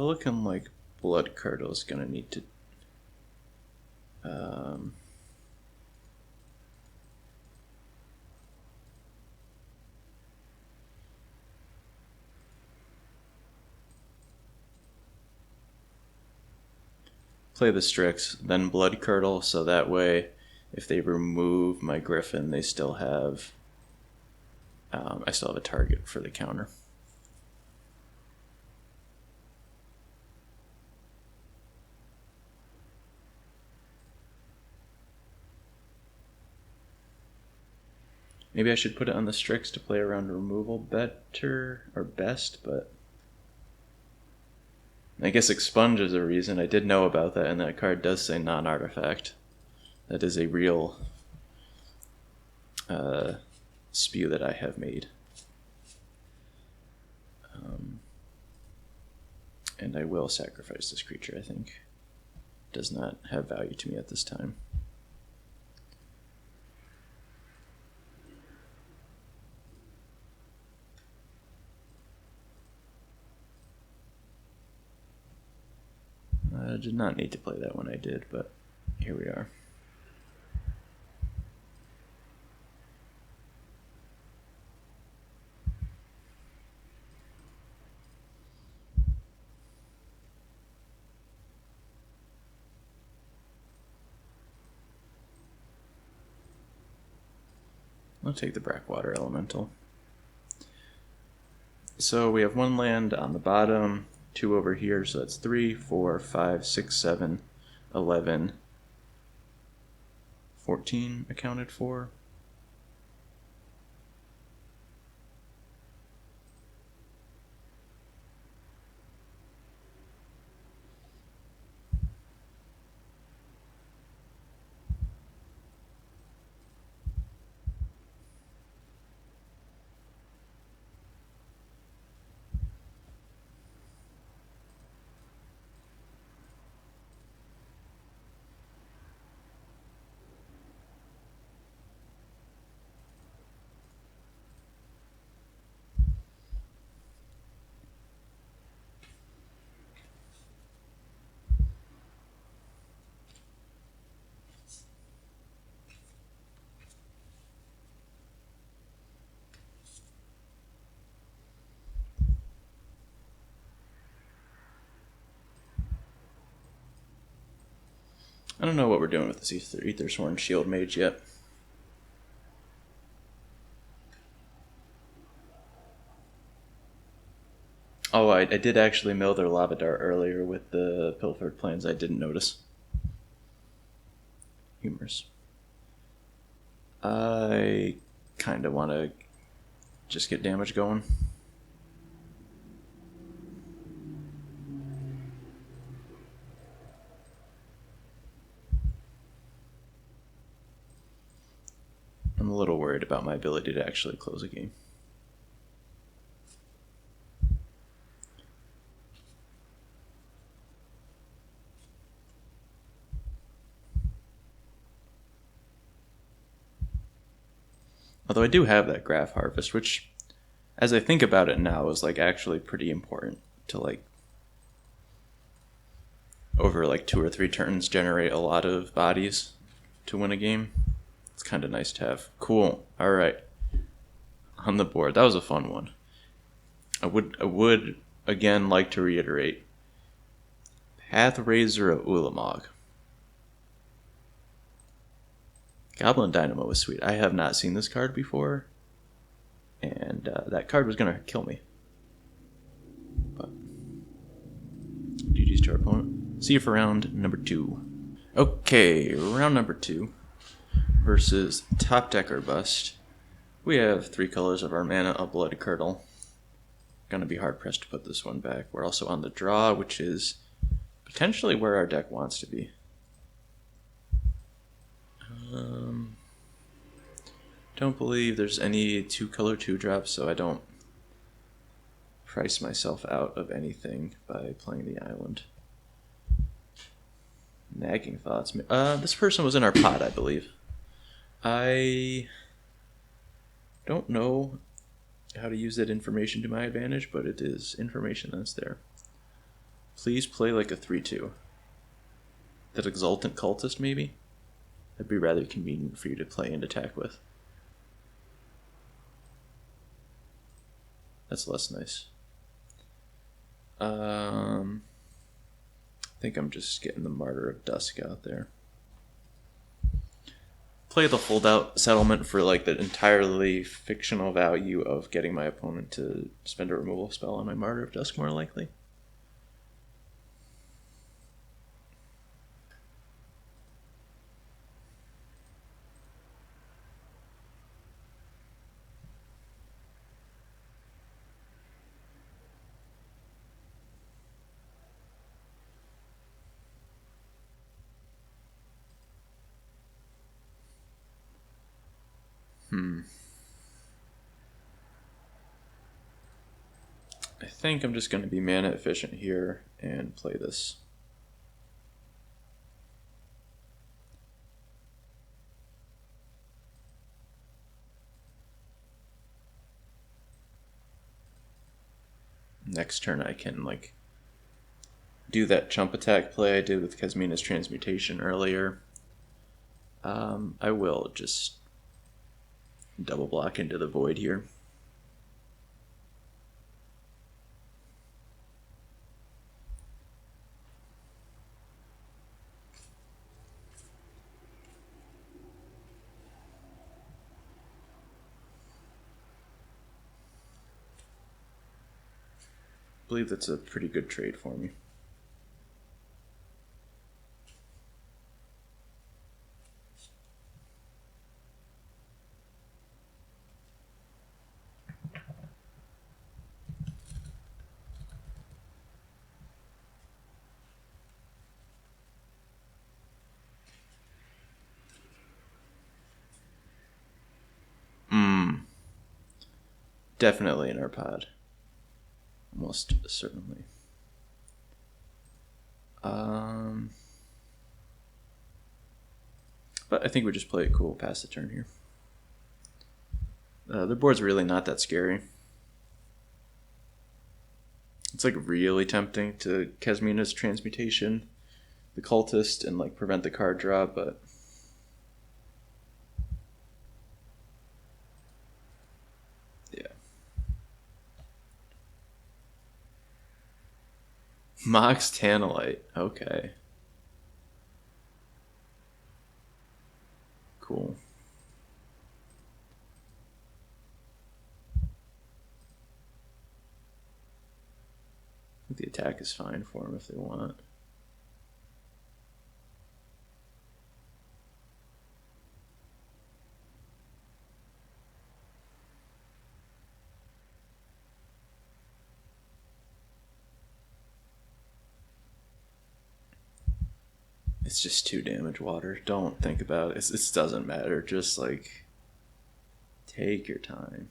Looking like Blood Curdle's gonna need to play the Strix, then Blood Curdle, so that way if they remove my Griffin, they still have I still have a target for the counter. Maybe I should put it on the Strix to play around removal better or best, but I guess Expunge is a reason. I did know about that, and that card does say non-artifact. That is a real spew that I have made. And I will sacrifice this creature, I think. Does not have value to me at this time. I did not need to play that when I did, but here we are. I'll take the Brackwater Elemental. So we have one land on the bottom, 2 over here, so that's 3, 4, 5, 6, 7, 11, 14 accounted for. I don't know what we're doing with this Aethersworn Shield Mage yet. Oh, I did actually mill their Lava Dart earlier with the Pilfered Plains. I didn't notice. Humorous. I kind of want to just get damage going. I'm a little worried about my ability to actually close a game. Although I do have that Graph Harvest, which, as I think about it now, is like actually pretty important to like over like 2 or 3 turns generate a lot of bodies to win a game. It's kind of nice to have. Cool. All right. On the board. That was a fun one. I would again like to reiterate. Pathrazor of Ulamog. Goblin Dynamo was sweet. I have not seen this card before, and that card was going to kill me. But GG's to our opponent. See you for round number 2. Okay, round number 2 versus Top Deck or Bust. We have 3 colors of our mana, a Blood Curdle. Gonna be hard pressed to put this one back. We're also on the draw, which is potentially where our deck wants to be. Don't believe there's any 2-color 2-drops, so I don't price myself out of anything by playing the island. Nagging thoughts. This person was in our pod, I believe. I don't know how to use that information to my advantage, but it is information that's there. Please play like a 3-2. That Exultant Cultist, maybe? That'd be rather convenient for you to play and attack with. That's less nice. I think I'm just getting the Martyr of Dusk out there. Play the holdout settlement for like the entirely fictional value of getting my opponent to spend a removal spell on my Martyr of Dusk more likely. I think I'm just going to be mana efficient here and play this. Next turn I can like do that chump attack play I did with Kasmina's Transmutation earlier. I will just double block into the void here. I believe that's a pretty good trade for me. Definitely in our pod. Almost certainly. But I think we just play it cool past the turn here. The board's really not that scary. It's like really tempting to Kasmina's Transmutation, the Cultist, and like prevent the card draw, but yeah. Mox Tanalite, okay. think the attack is fine for them if they want. It's just 2 damage water. Don't think about it. It doesn't matter. Just like take your time.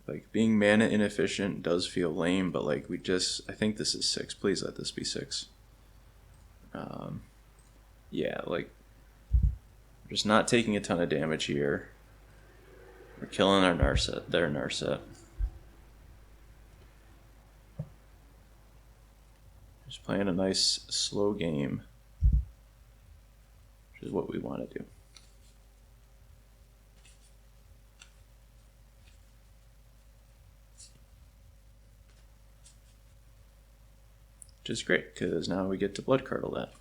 Like being mana inefficient does feel lame, but like I think this is 6. Please let this be 6. Yeah, like we're just not taking a ton of damage here. We're killing their Narset. Just playing a nice slow game, which is what we want to do. Which is great, because now we get to blood curdle that.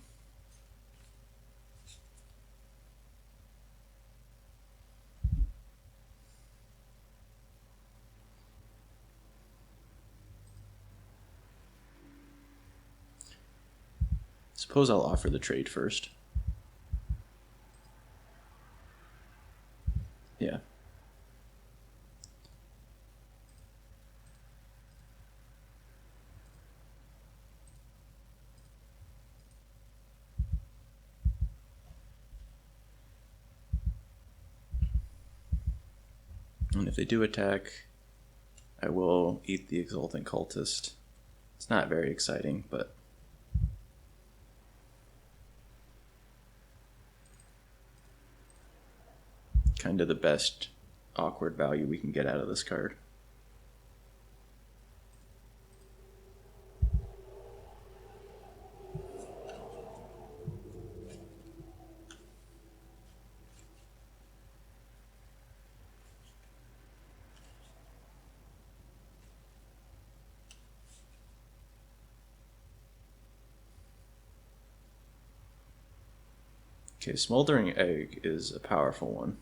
Suppose I'll offer the trade first. Yeah. And if they do attack, I will eat the Exultant Cultist. It's not very exciting, but kind of the best awkward value we can get out of this card. Okay, Smoldering Egg is a powerful one.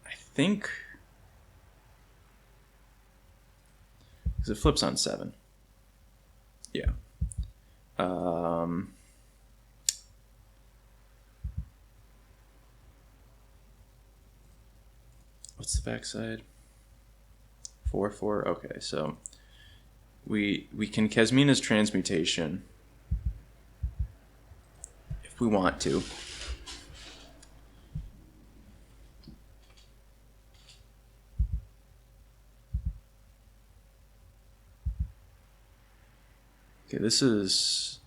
I think because it flips on 7. Yeah. What's the backside? 4/4. Okay, so we can Kasmina's Transmutation if we want to. Okay, this is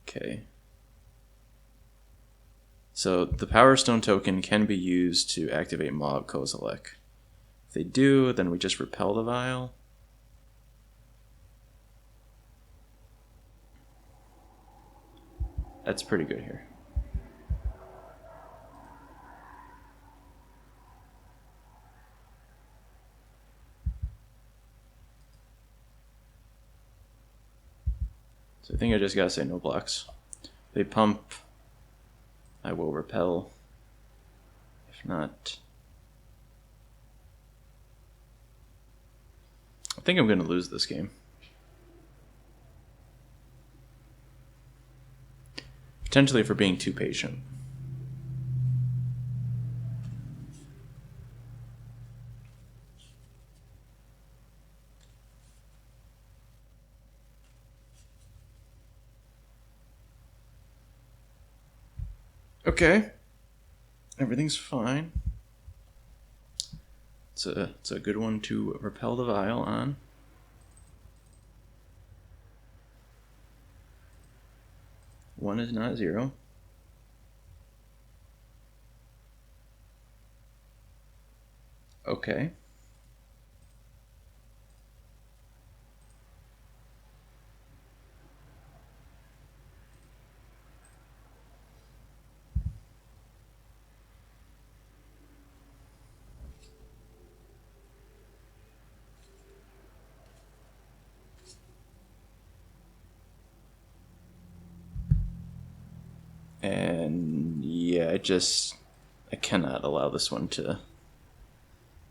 okay. So the Power Stone token can be used to activate Mob Kozilek. If they do, then we just repel the vial. That's pretty good here. So I think I just gotta say no blocks. They pump, I will repel. If not, I think I'm gonna lose this game. Potentially for being too patient. Okay. Everything's fine. It's a good one to repel the vial on. One is not 0. Okay. And yeah, I cannot allow this one to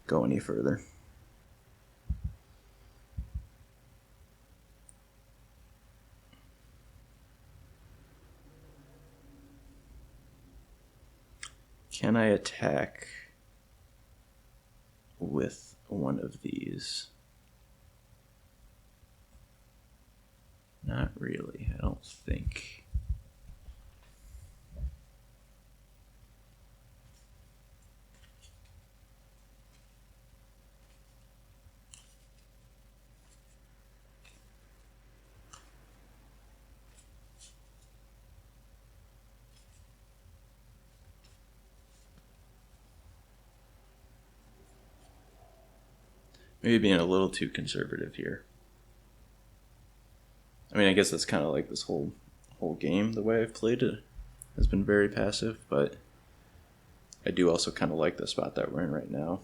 go any further. Can I attack with one of these? Not really, I don't think. Maybe being a little too conservative here. I mean, I guess that's kind of like this whole game. The way I've played it has been very passive, but I do also kind of like the spot that we're in right now.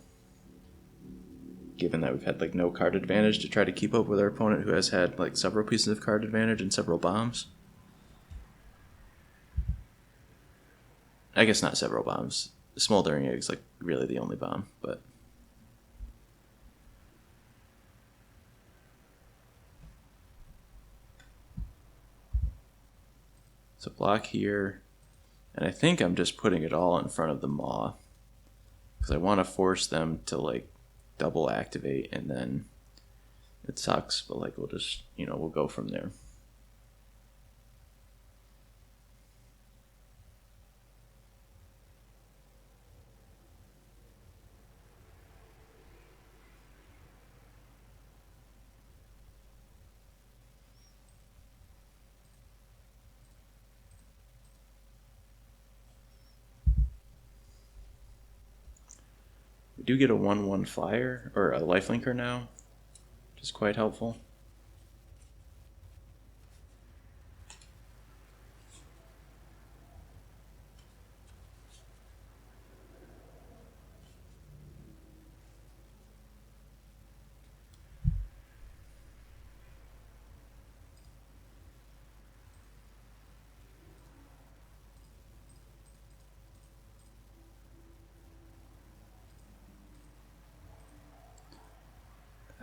Given that we've had like no card advantage to try to keep up with our opponent, who has had like several pieces of card advantage and several bombs. I guess not several bombs. Smoldering Egg's like really the only bomb, but. So block here, and I think I'm just putting it all in front of the Maw, because I want to force them to like double activate, and then it sucks, but like we'll just, we'll go from there. We do get a 1/1 flyer, or a lifelinker now, which is quite helpful.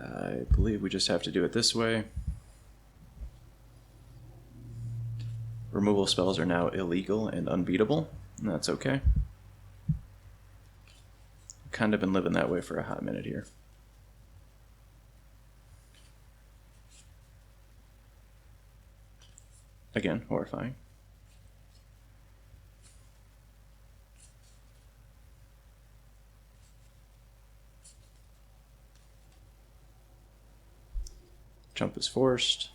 I believe we just have to do it this way. Removal spells are now illegal and unbeatable, and that's okay. I've kind of been living that way for a hot minute here. Again, horrifying. Jump is forced.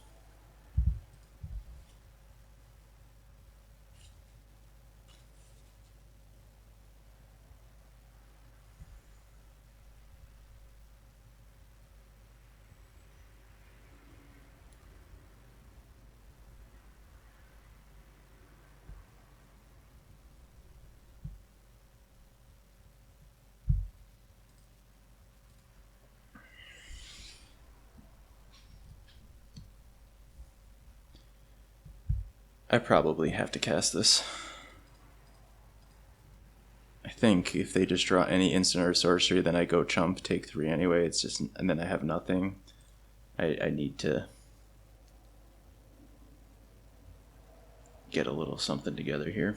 I probably have to cast this. I think if they just draw any instant or sorcery, then I go chump, take 3 anyway. It's just, and then I have nothing. I need to get a little something together here.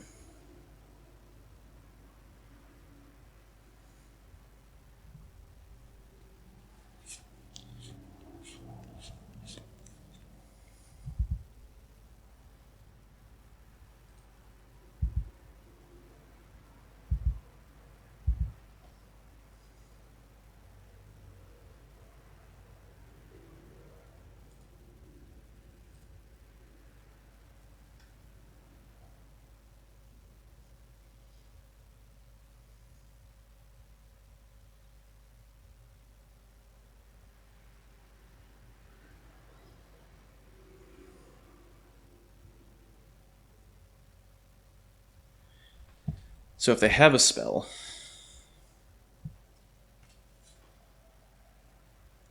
So if they have a spell,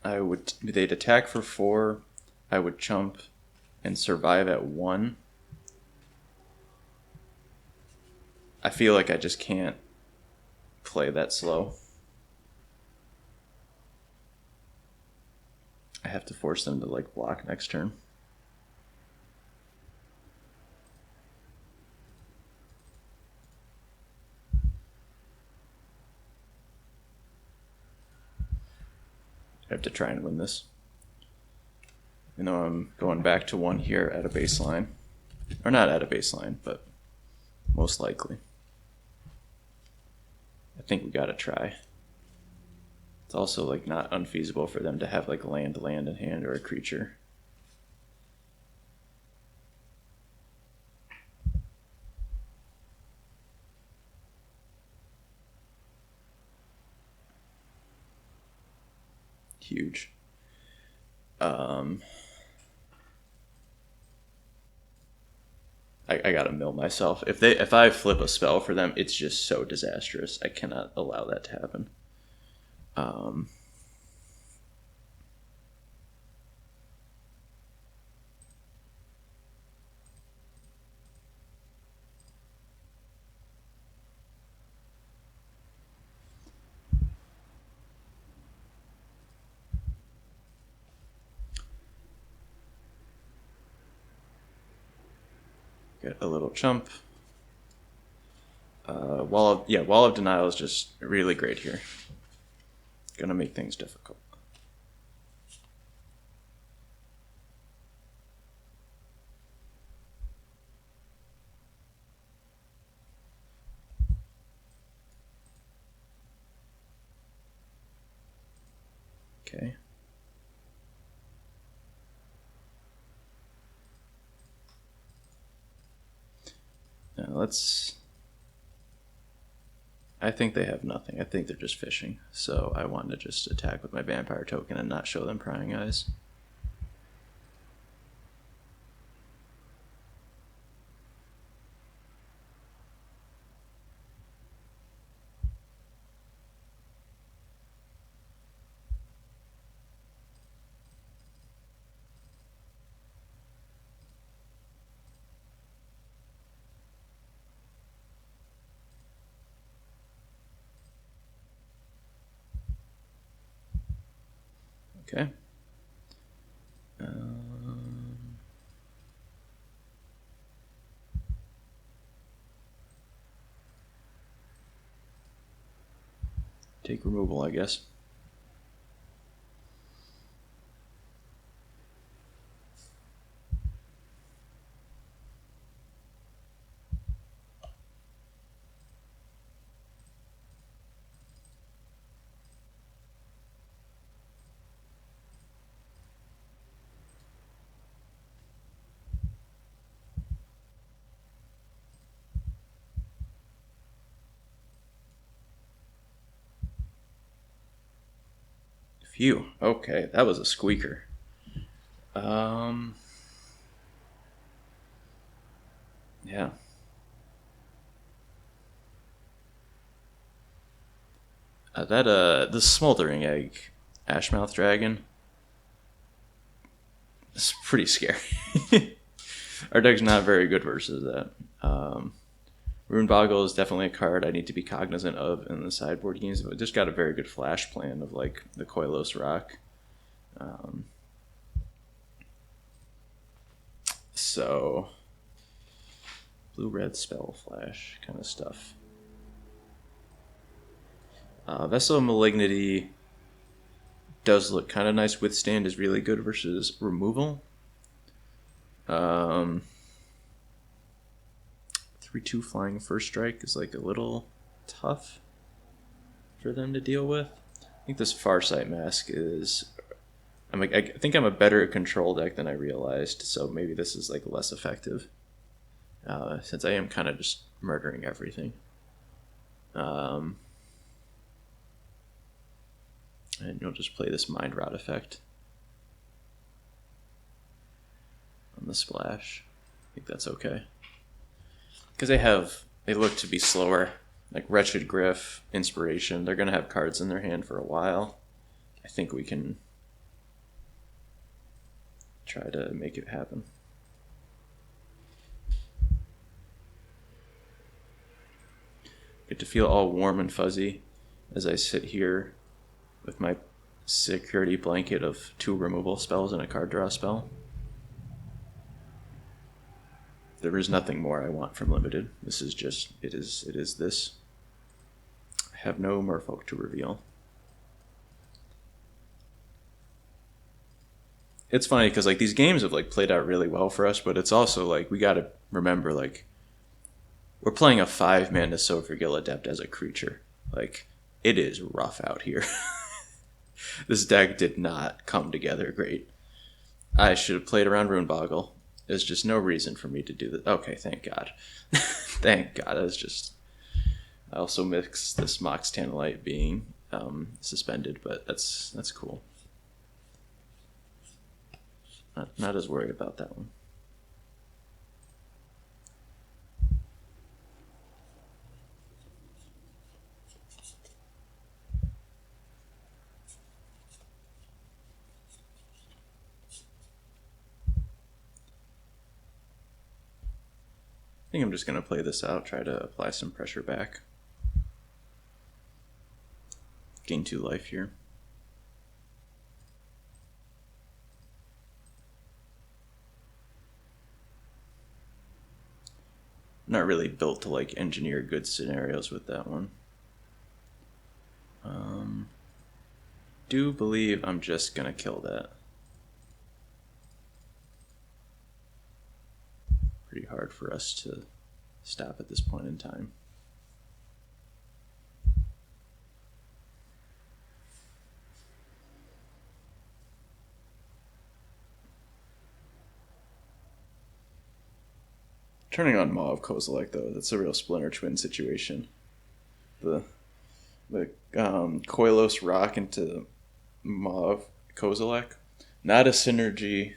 they'd attack for 4, I would chump and survive at 1. I feel like I just can't play that slow. I have to force them to like block next turn. I have to try and win this. You know, I'm going back to 1 here at a baseline. Or not at a baseline, but most likely. I think we gotta try. It's also like not unfeasible for them to have like land in hand or a creature. Huge. I gotta mill myself. If I flip a spell for them, it's just so disastrous. I cannot allow that to happen. Get a little chump. Wall of Denial is just really great here. Gonna make things difficult. Okay. Now let's... I think they have nothing. I think they're just fishing. So I want to just attack with my vampire token and not show them prying eyes. Okay. Take removal, I guess. Phew. Okay, that was a squeaker. Yeah. The Smoldering Egg Ashmouth Dragon is pretty scary. Our deck's not very good versus that. Rune Boggle is definitely a card I need to be cognizant of in the sideboard games. But just got a very good flash plan of like the Koilos Rock. So blue-red spell flash kind of stuff. Vessel of Malignity does look kind of nice. Withstand is really good versus removal. 3/2 flying first strike is like a little tough for them to deal with. I think this Farsight Mask is... I think I'm a better control deck than I realized, so maybe this is like less effective. Since I am kind of just murdering everything. And you'll just play this Mind Rot effect on the splash. I think that's okay. Because they look to be slower. Like Wretched Griff, Inspiration, they're going to have cards in their hand for a while. I think we can try to make it happen. get to feel all warm and fuzzy as I sit here with my security blanket of 2 removal spells and a card draw spell. There is nothing more I want from Limited. This is just, it is this. I have no merfolk to reveal. It's funny because like these games have like played out really well for us, but it's also like we got to remember like we're playing a 5-mana Sophrgil Adept as a creature. Like it is rough out here. This deck did not come together great. I should have played around Runeboggle. There's just no reason for me to do that. Okay, thank God. Thank God. That's just. I also mix this Mox Tantalite being suspended, but that's cool. Not as worried about that one. I think I'm just going to play this out, try to apply some pressure back. Gain 2 life here. Not really built to like engineer good scenarios with that one. Do believe I'm just gonna kill that. Pretty hard for us to stop at this point in time. Turning on Maw of Kozilek, though, that's a real Splinter Twin situation. The Koilos Rock into Maw of Kozilek, not a synergy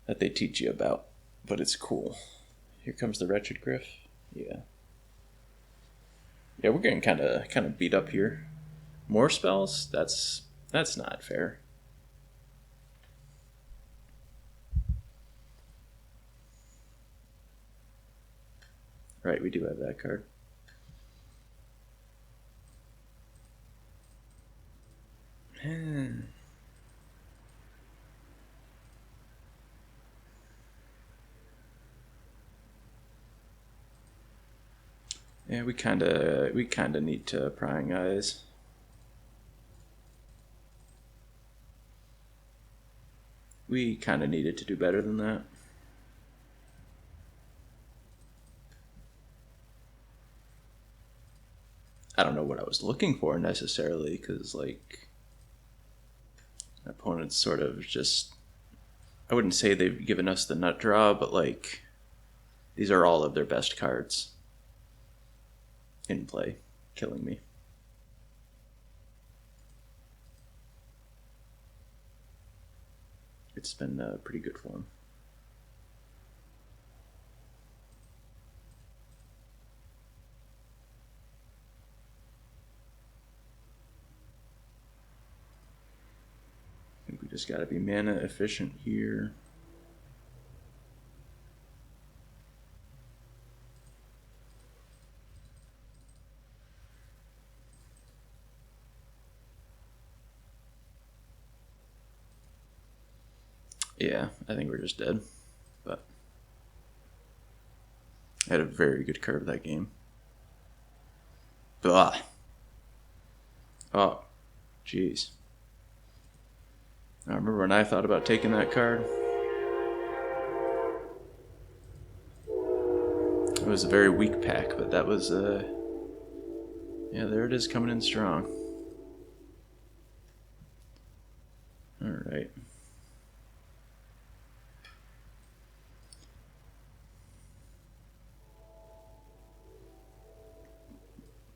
that they teach you about, but it's cool. Here comes the Wretched Griff. Yeah, we're getting kind of beat up here. More spells? That's not fair. Right, we do have that card. Yeah, we kind of need to prying eyes. We kind of needed to do better than that. I don't know what I was looking for necessarily, because like my opponent's sort of just, I wouldn't say they've given us the nut draw, but like these are all of their best cards in play, killing me. It's been pretty good for him. I think we just got to be mana efficient here. Yeah, I think we're just dead. But I had a very good curve that game. Blah. Oh, jeez. I remember when I thought about taking that card. It was a very weak pack, but that was, yeah, there it is coming in strong. Alright.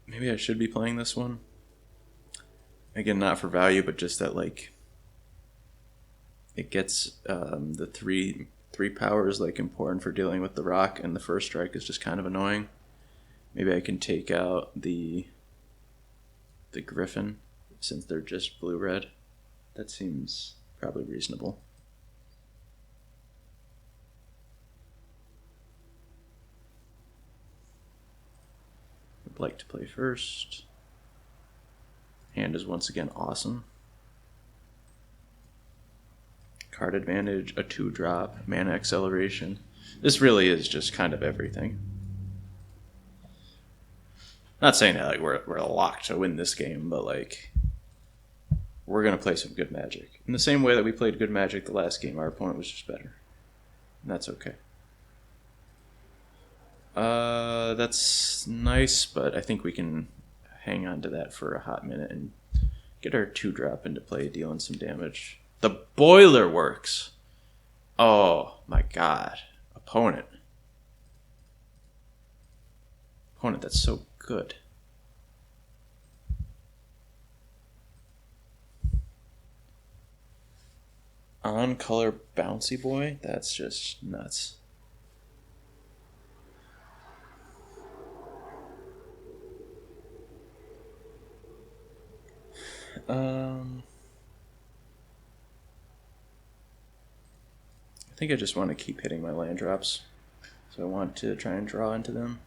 Maybe I should be playing this one. Again, not for value, but just that, like, it gets the three powers, like, important for dealing with the rock, and the first strike is just kind of annoying. Maybe I can take out the Griffin, since they're just blue-red. That seems probably reasonable. like to play first. Hand is once again awesome. Card advantage, a 2-drop, mana acceleration. This really is just kind of everything. Not saying that like we're locked to win this game, but like we're gonna play some good Magic. In the same way that we played good Magic the last game, our opponent was just better. And that's okay. That's nice, but I think we can hang on to that for a hot minute and get our 2-drop into play, dealing some damage. The Boiler works! Oh my god. Opponent. Opponent, that's so good. On color Bouncy Boy? That's just nuts. I think I just want to keep hitting my land drops. So I want to try and draw into them.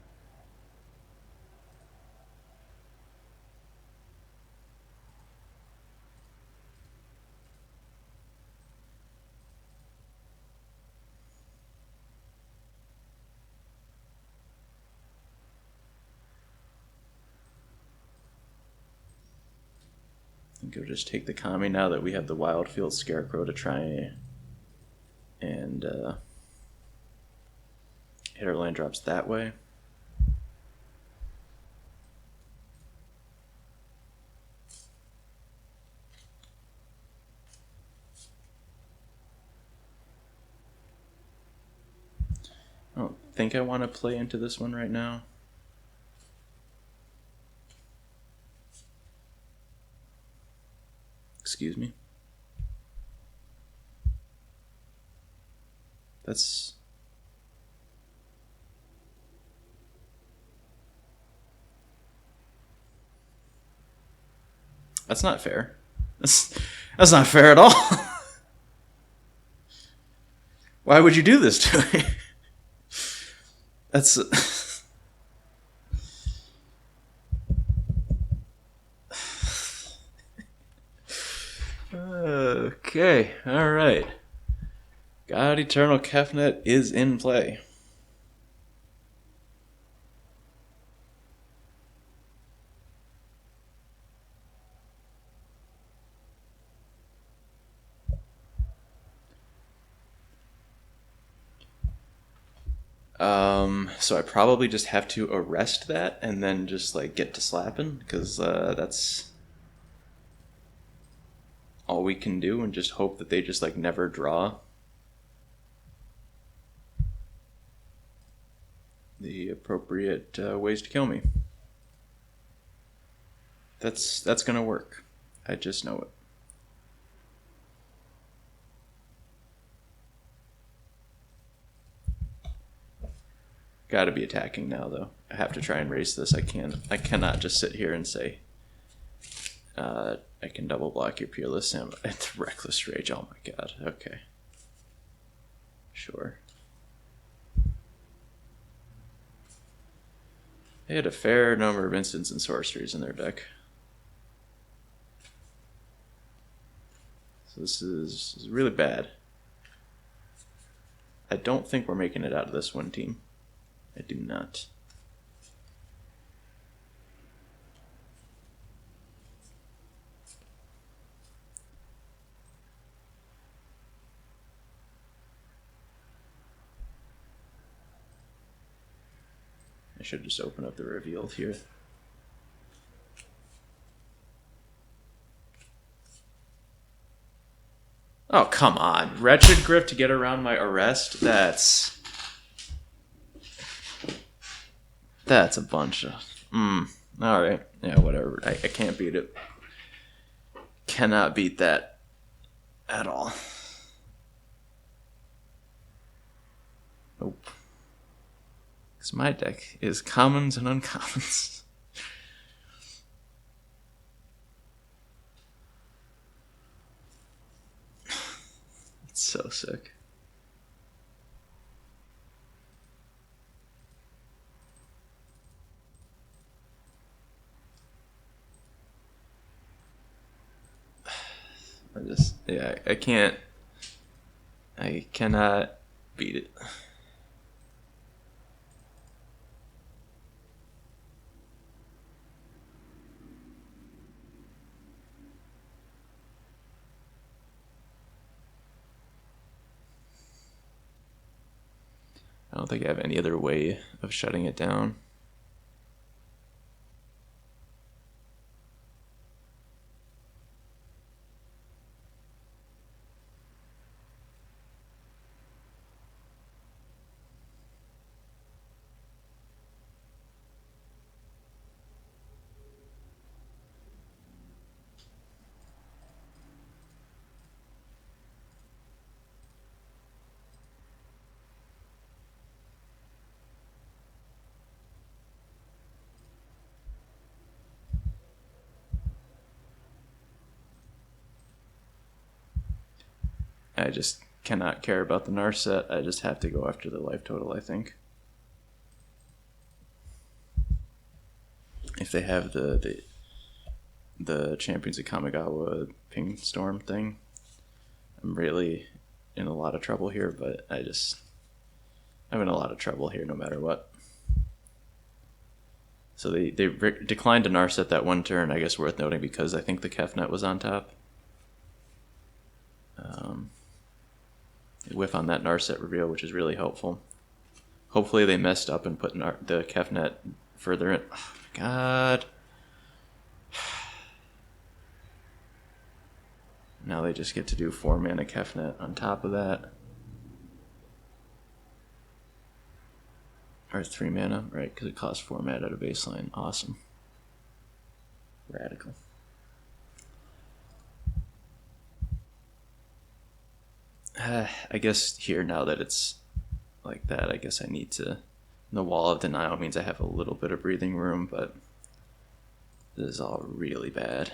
I think I'll just take the Kami now that we have the Wildfield Scarecrow to try and hit our land drops that way. I don't think I want to play into this one right now. Excuse me. That's not fair. That's not fair at all. Why would you do this to me? That's okay. All right. God Eternal Kefnet is in play. So I probably just have to arrest that and then just like get to slapping, because that's all we can do, and just hope that they just like never draw the appropriate ways to kill me. That's gonna work. I just know it. Got to be attacking now, though. I have to try and race this. I cannot just sit here and say, I can double block your Peerless Sam at Reckless Rage. Oh my god. Okay. Sure. They had a fair number of instants and sorceries in their deck. So this is really bad. I don't think we're making it out of this one, team. I do not. I should just open up the revealed here. Oh, come on. Wretched Griff to get around my arrest? That's a bunch of... Alright. Yeah, whatever. I can't beat it. Cannot beat that at all. Nope. Because my deck is commons and uncommons. It's so sick. I can't. I cannot beat it. I don't think I have any other way of shutting it down. I just cannot care about the Narset. I just have to go after the life total, I think. If they have the Champions of Kamigawa Ping Storm thing, I'm really in a lot of trouble here, but I'm in a lot of trouble here no matter what. So they declined to Narset that one turn, I guess worth noting because I think the Kefnet was on top. They whiff on that Narset reveal, which is really helpful. Hopefully they messed up and put the Kefnet further in. Oh my god. Now they just get to do 4 mana Kefnet on top of that. Or 3 mana, right? Because it costs 4 mana at a baseline. Awesome. Radical. I guess here, now that it's like that, I guess I need to... The Wall of Denial means I have a little bit of breathing room, but this is all really bad.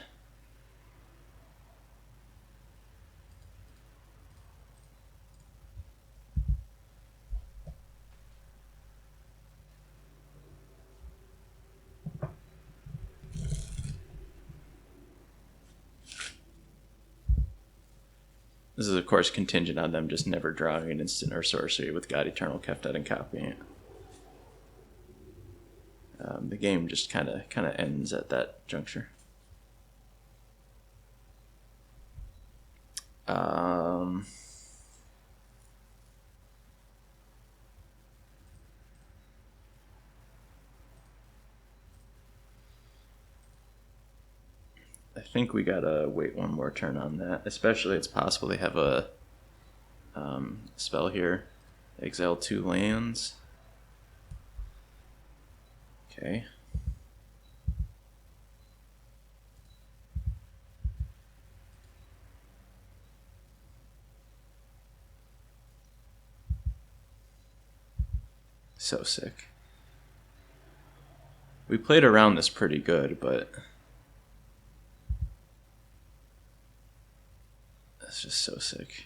This is, of course, contingent on them just never drawing an instant or sorcery with God Eternal Kefnet and copying it. The game just kind of ends at that juncture. I think we gotta wait one more turn on that. Especially, it's possible they have a spell here. Exile 2 lands. Okay. So sick. We played around this pretty good, but that's just so sick.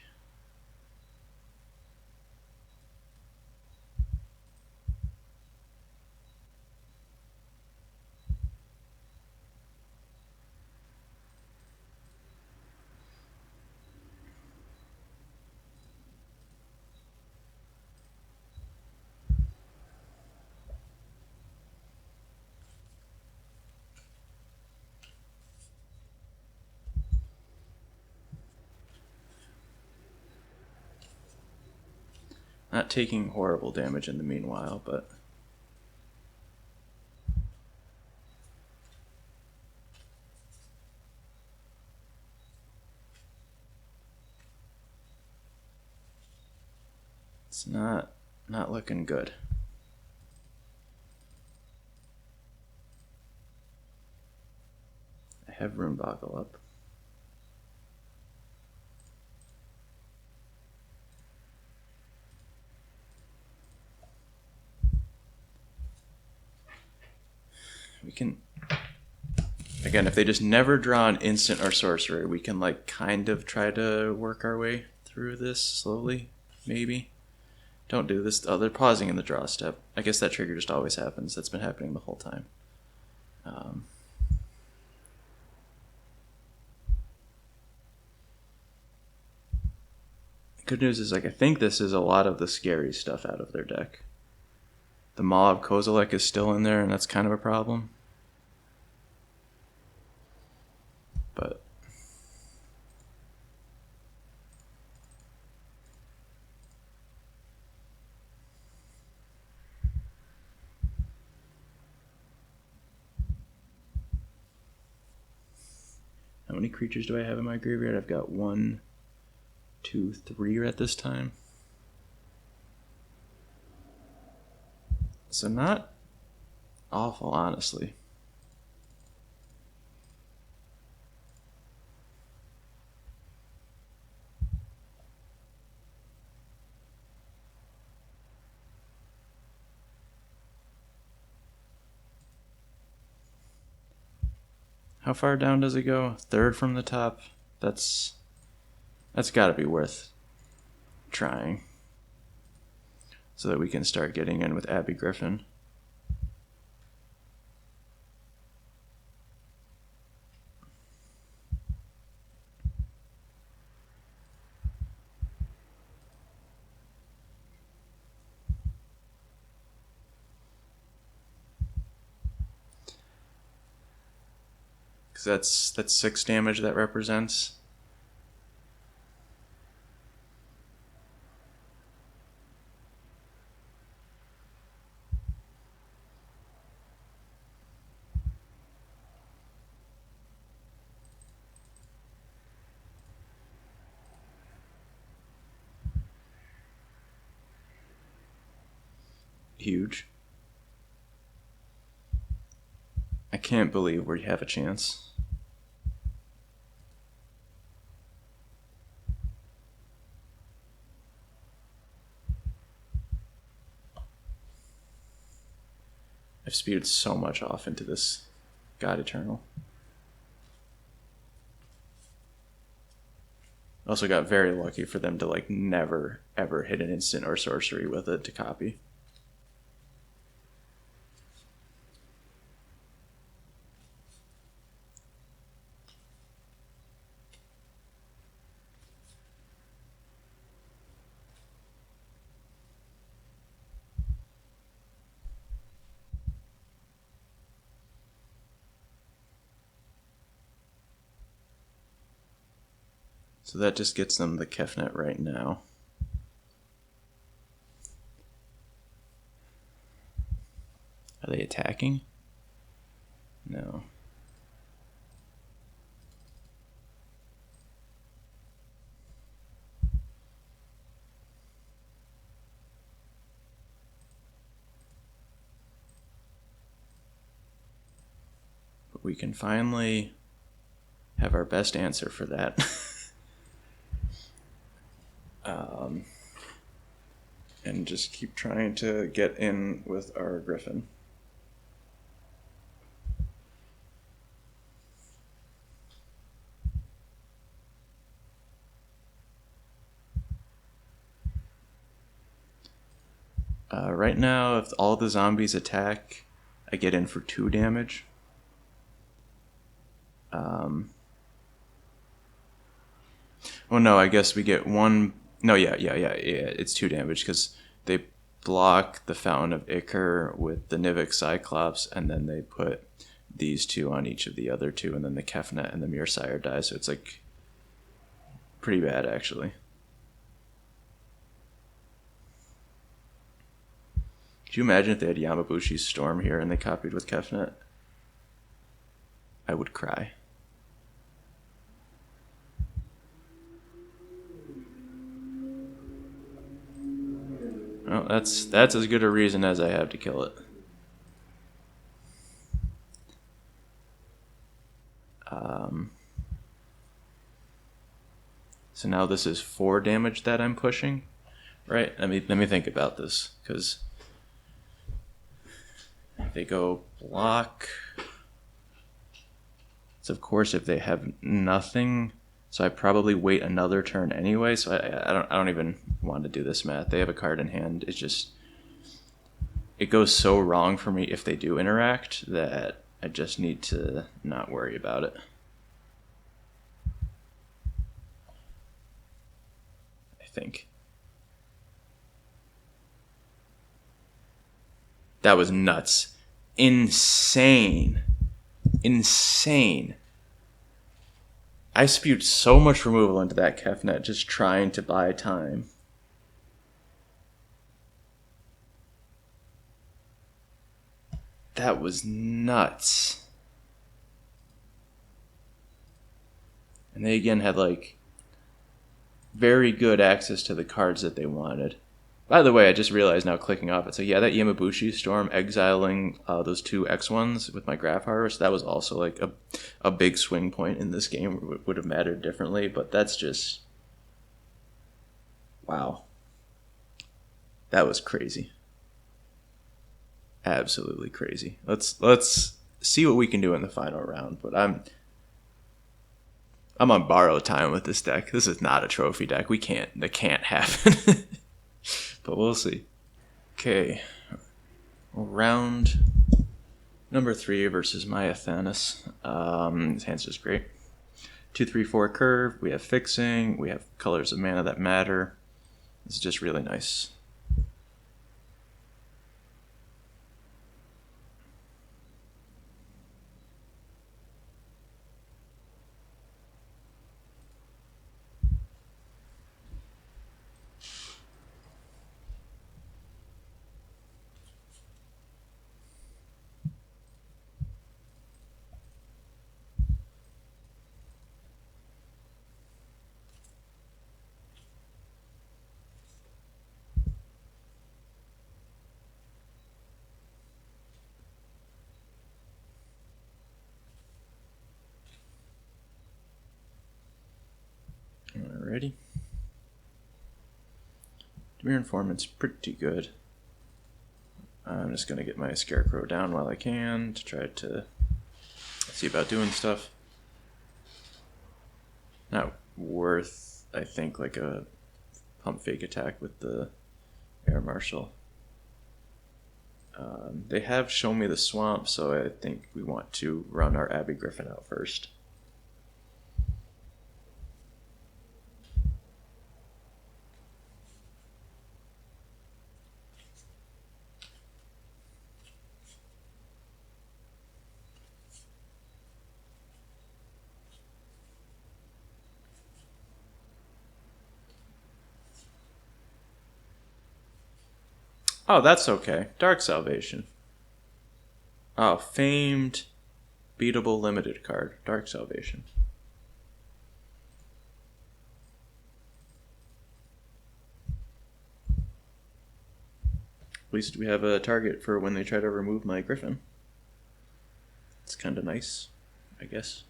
Not taking horrible damage in the meanwhile, but... It's not looking good. I have Rune Boggle up. We can... Again, if they just never draw an instant or sorcery, we can like kind of try to work our way through this slowly, maybe. Don't do this. Oh, they're pausing in the draw step. I guess that trigger just always happens. That's been happening the whole time. Good news is, like, I think this is a lot of the scary stuff out of their deck. The Maw of Kozilek is still in there, and that's kind of a problem. But how many creatures do I have in my graveyard? I've got 1, 2, 3 at this time. So not awful, honestly. How far down does it go? Third from the top? That's got to be worth trying, so that we can start getting in with Abby Griffin. Because that's 6 damage that represents. Huge. I can't believe we have a chance. I've speeded so much off into this God Eternal. Also got very lucky for them to like never ever hit an instant or sorcery with it to copy. So that just gets them the Kefnet right now. Are they attacking? No. But we can finally have our best answer for that. And just keep trying to get in with our Griffin. Right now, if all the zombies attack, I get in for 2 damage. Well, no, I guess we get 1. No, yeah. It's 2 damage because they block the Fountain of Ichor with the Nivik Cyclops, and then they put these 2 on each of the other 2, and then the Kefnet and the Muirsire die. So it's like pretty bad, actually. Could you imagine if they had Yamabushi's Storm here and they copied with Kefnet? I would cry. Well, that's as good a reason as I have to kill it. So now this is 4 damage that I'm pushing, right? Let me think about this, because they go block. So of course, if they have nothing, so I probably wait another turn anyway. So I don't even want to do this math. They have a card in hand. It's just, it goes so wrong for me if they do interact that I just need to not worry about it. I think. That was nuts. Insane. Insane. I spewed so much removal into that Kefnet just trying to buy time. That was nuts. And they again had like very good access to the cards that they wanted. By the way, I just realized now clicking off it. So yeah, that Yamabushi Storm exiling those two X1s with my Graph Harvest, that was also like a big swing point in this game. Would have mattered differently, but that's just... wow. That was crazy. Absolutely crazy. Let's see what we can do in the final round, but I'm on borrowed time with this deck. This is not a trophy deck. That can't happen. But we'll see. Okay. Round number 3 versus Maya Thanos. His hand's just great. 2, 3, 4 curve. We have fixing. We have colors of mana that matter. This is just really nice. Alrighty. Demir Informant's pretty good. I'm just going to get my Scarecrow down while I can to try to see about doing stuff. Not worth, I think, like a pump fake attack with the Air Marshal. They have shown me the swamp, so I think we want to run our Abbey Griffin out first. Oh, that's okay. Dark Salvation. Oh, famed, beatable limited card. Dark Salvation. At least we have a target for when they try to remove my Griffin. It's kind of nice, I guess.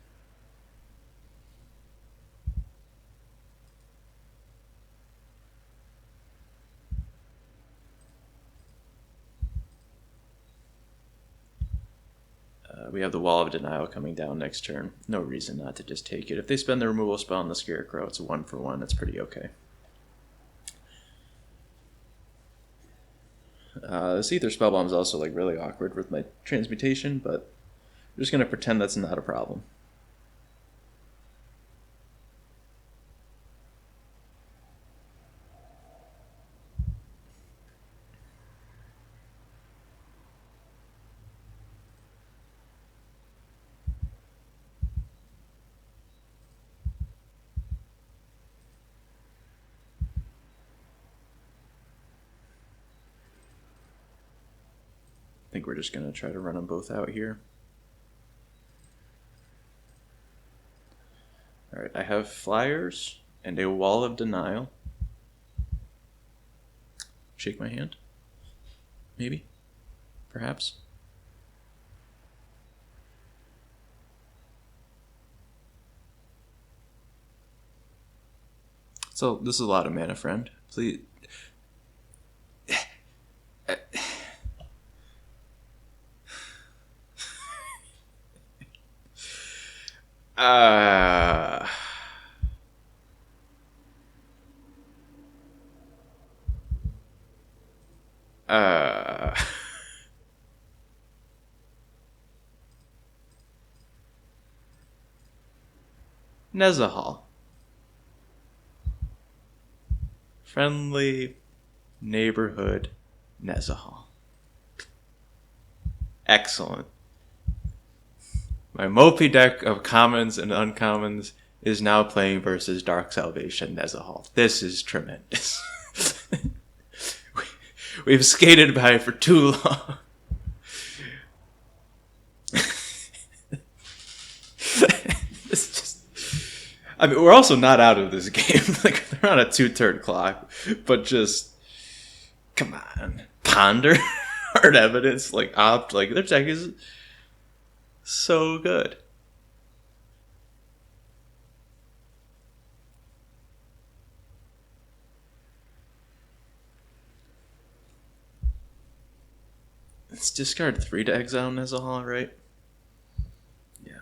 We have the Wall of Denial coming down next turn. No reason not to just take it. If they spend the removal spell on the Scarecrow, it's a 1-for-1. That's pretty okay. This Ether Spellbomb is also like really awkward with my transmutation, but I'm just going to pretend that's not a problem. I think we're just going to try to run them both out here. Alright, I have Flyers and a Wall of Denial. Shake my hand? Maybe? Perhaps? So, this is a lot of mana, friend. Please... Nezahal. Friendly neighborhood Nezahal. Excellent. My Mopi deck of commons and uncommons is now playing versus Dark Salvation Nezahal. This is tremendous. We've skated by for too long. It's just, I mean, we're also not out of this game. Like, they're on a 2-turn clock, but just, come on. Ponder. Hard evidence. Like, opt. Like, their deck is so good. Let's discard 3 to exile Nezahal, right? Yeah.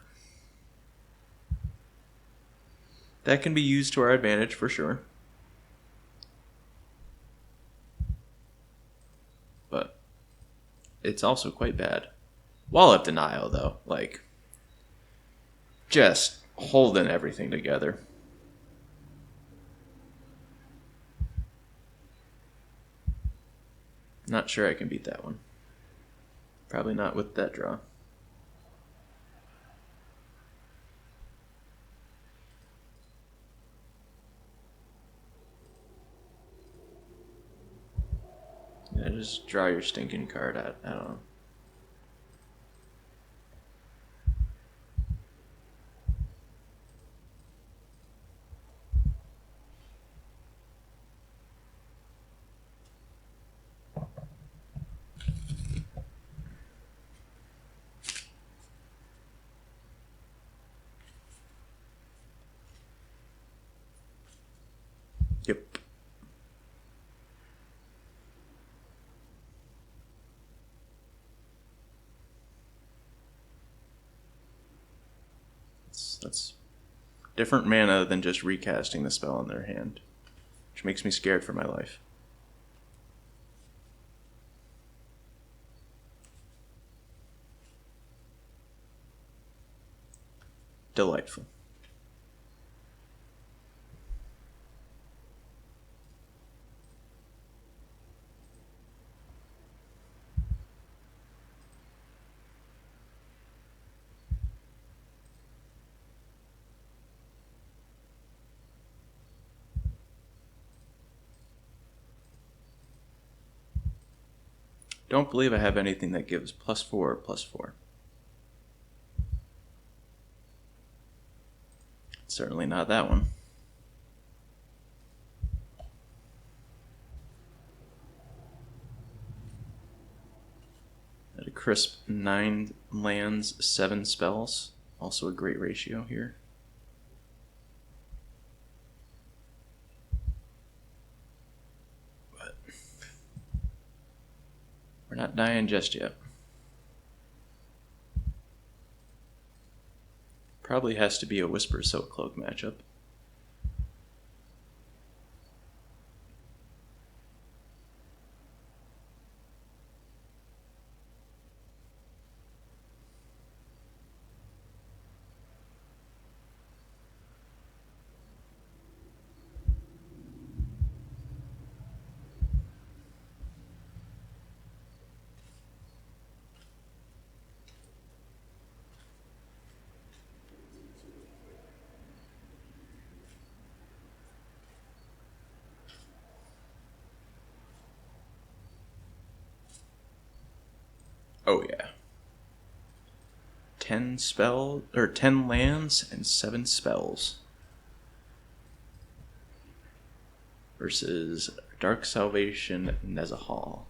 That can be used to our advantage for sure. But it's also quite bad. Wall of Denial, though. Like, just holding everything together. Not sure I can beat that one. Probably not with that draw. Yeah, just draw your stinking card out. I don't know. Yep. That's different mana than just recasting the spell in their hand, which makes me scared for my life. Delightful. Don't believe I have anything that gives +4 or +4. Certainly not that one. At a crisp 9 lands, 7 spells. Also a great ratio here. But we're not dying just yet. Probably has to be a Whisper Silk Cloak matchup. Oh yeah. 10 lands and 7 spells. Versus Dark Salvation Nezahal.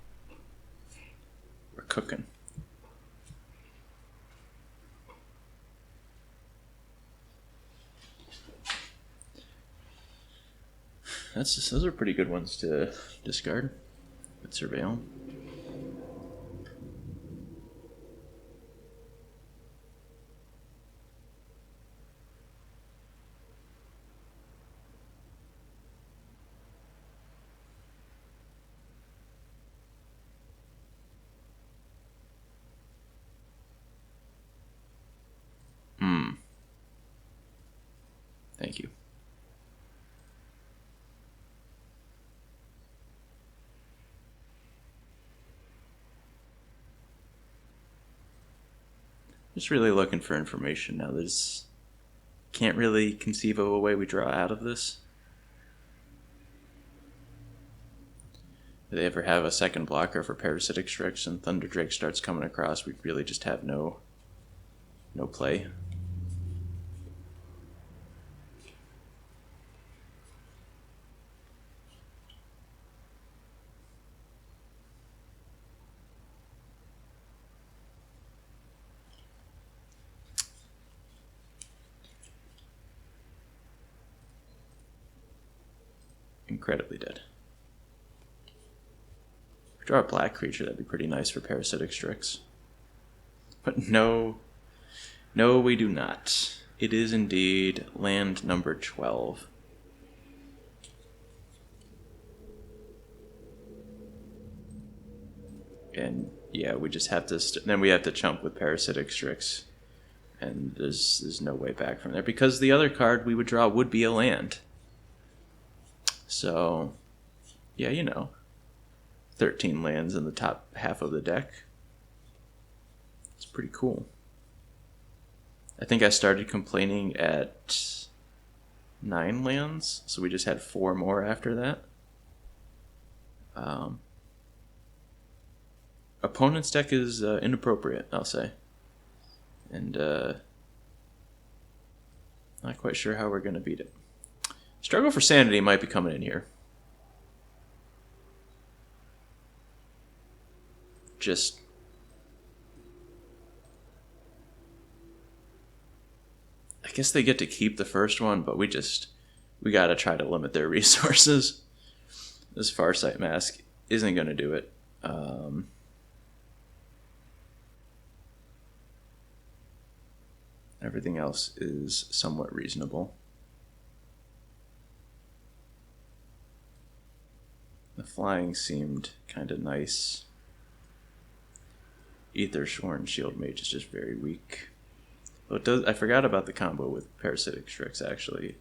We're cooking. Those are pretty good ones to discard with Surveil. Thank you. Just really looking for information now. There's can't really conceive of a way we draw out of this. If they ever have a second blocker for Parasitic Strix and Thunder Drake starts coming across, we really just have no play. Incredibly dead. If we draw a black creature, that'd be pretty nice for Parasitic Strix. But no, we do not. It is indeed land number 12. And yeah, we just have to, then we have to chump with Parasitic Strix. And there's no way back from there. Because the other card we would draw would be a land. So, yeah, 13 lands in the top half of the deck. It's pretty cool. I think I started complaining at 9 lands, so we just had 4 more after that. Opponent's deck is inappropriate, I'll say. And not quite sure how we're going to beat it. Struggle for Sanity might be coming in here. Just I guess they get to keep the first one, but we gotta try to limit their resources. This Farsight Mask isn't gonna do it. Everything else is somewhat reasonable. The flying seemed kind of nice. Aethershorn Shield Mage is just very weak. Well, I forgot about the combo with Parasitic Strix, actually.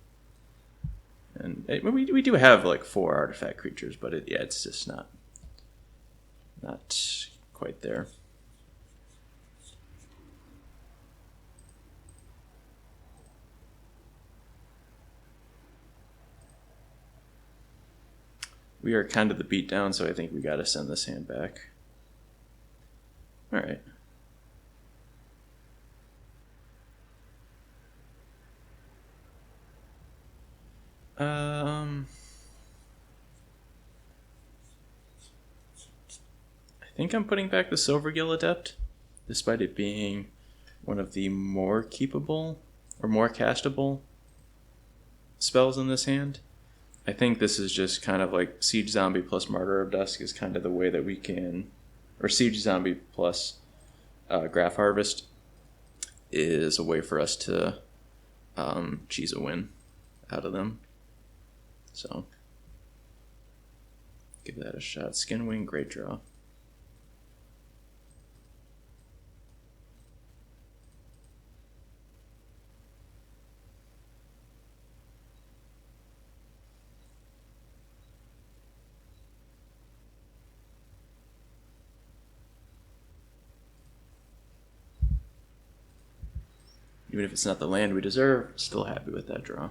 And we do have like 4 artifact creatures, but it's just not quite there. We are kind of the beatdown, so I think we gotta send this hand back. Alright. I think I'm putting back the Silvergill Adept, despite it being one of the more keepable or more castable spells in this hand. I think this is just kind of like Siege Zombie plus Martyr of Dusk is kind of the way that we can, or Siege Zombie plus Graph Harvest is a way for us to cheese a win out of them. So, give that a shot. Skinwing, great draw. Even if it's not the land we deserve, still happy with that draw.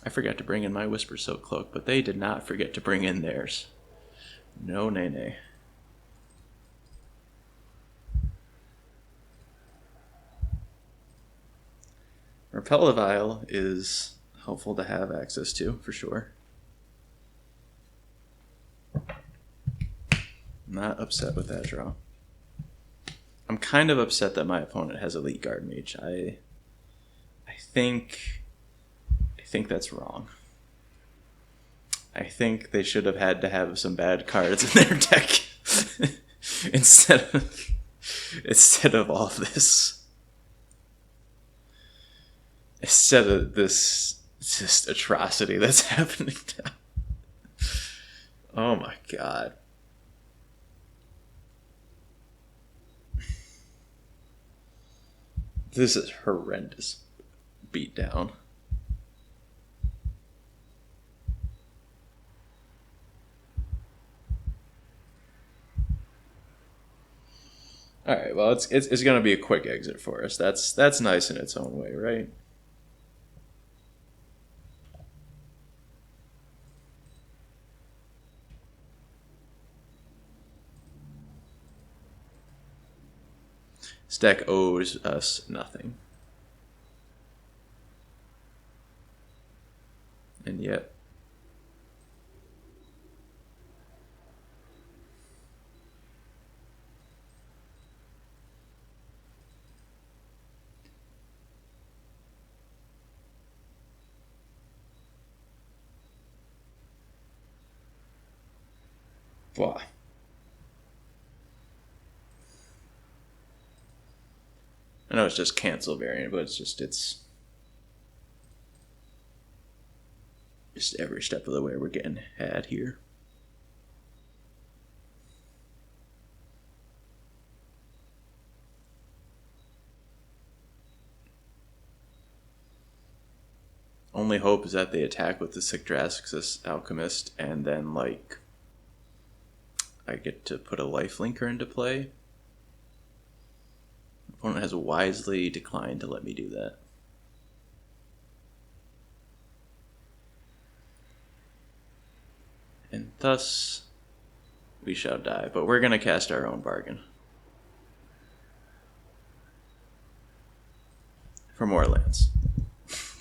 I forgot to bring in my Whisper Silk Cloak, but they did not forget to bring in theirs. No nay. Repel Vial is helpful to have access to, for sure. Not upset with that draw. I'm kind of upset that my opponent has Elite Guard Mage. I think that's wrong. I think they should have had to have some bad cards in their deck instead of all of this. Instead of this just atrocity that's happening now. Oh my god. This is horrendous beatdown. All right. Well, it's gonna be a quick exit for us. That's nice in its own way, right? Stack owes us nothing, and yet. Wow. I know it's just cancel variant, but it's just every step of the way we're getting had here. Only hope is that they attack with the Sigdrasxus Alchemist, and then, like, I get to put a life linker into play. Opponent has wisely declined to let me do that. And thus, we shall die. But we're going to cast our own bargain. For more lands.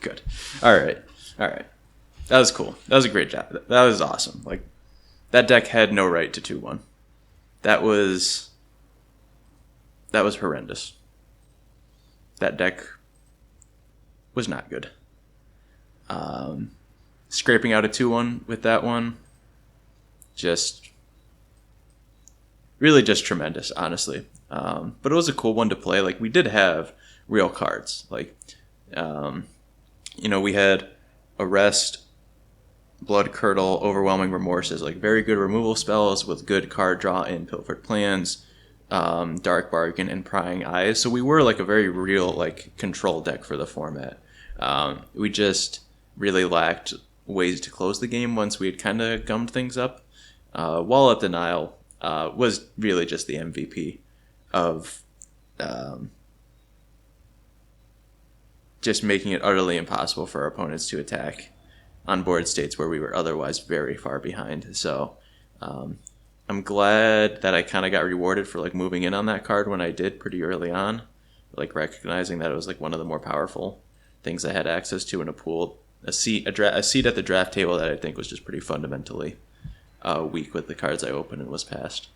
Good. Alright. Alright. That was cool. That was a great job. That was awesome. Like, that deck had no right to 2-1. That was horrendous. That deck was not good. Scraping out a 2-1 with that one, really just tremendous, honestly. But it was a cool one to play. Like, we did have real cards. Like, we had Arrest, Blood Curdle, Overwhelming Remorse as like very good removal spells with good card draw in Pilfered Plans, Dark Bargain, and Prying Eyes. So we were like a very real like control deck for the format. We just really lacked ways to close the game once we had kind of gummed things up. Wall Up Denial was really just the MVP of just making it utterly impossible for our opponents to attack on board states where we were otherwise very far behind. So I'm glad that I kind of got rewarded for like moving in on that card when I did pretty early on, like recognizing that it was like one of the more powerful things I had access to in a pool. A seat at the draft table that I think was just pretty fundamentally weak with the cards I opened and was passed.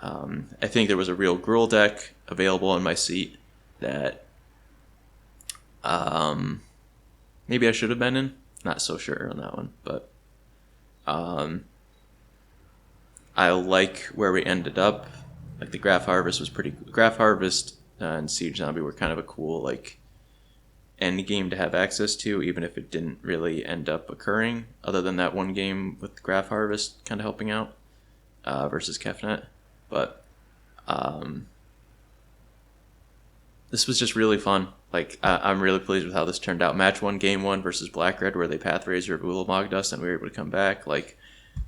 I think there was a real Gruul deck available in my seat that maybe I should have been in. Not so sure on that one, but I like where we ended up. Like the Graph Harvest was pretty. Graph Harvest and Siege Zombie were kind of a cool like end game to have access to, even if it didn't really end up occurring. Other than that one game with Graph Harvest kind of helping out versus Kefnet, but this was just really fun. Like, I'm really pleased with how this turned out. Match 1, Game 1 versus Black Red, where they Pathrazer Ulamog us, and we were able to come back. Like,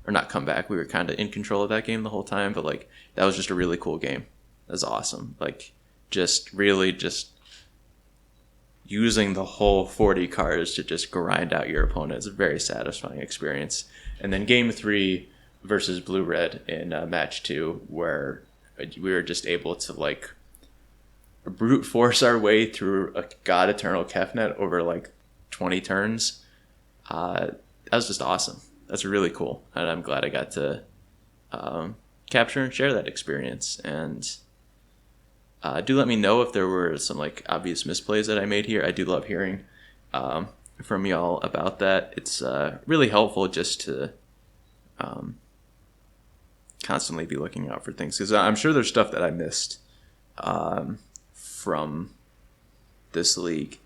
or not come back. We were kind of in control of that game the whole time, but, like, that was just a really cool game. That was awesome. Like, just really just using the whole 40 cards to just grind out your opponent is a very satisfying experience. And then Game 3 versus Blue-Red in Match 2, where we were just able to, like, brute force our way through a God Eternal Kefnet over like 20 turns. That was just awesome. That's really cool, and I'm glad I got to capture and share that experience. And do let me know if there were some like obvious misplays that I made here. I do love hearing from y'all about that. It's really helpful just to constantly be looking out for things, because I'm sure there's stuff that I missed from this league,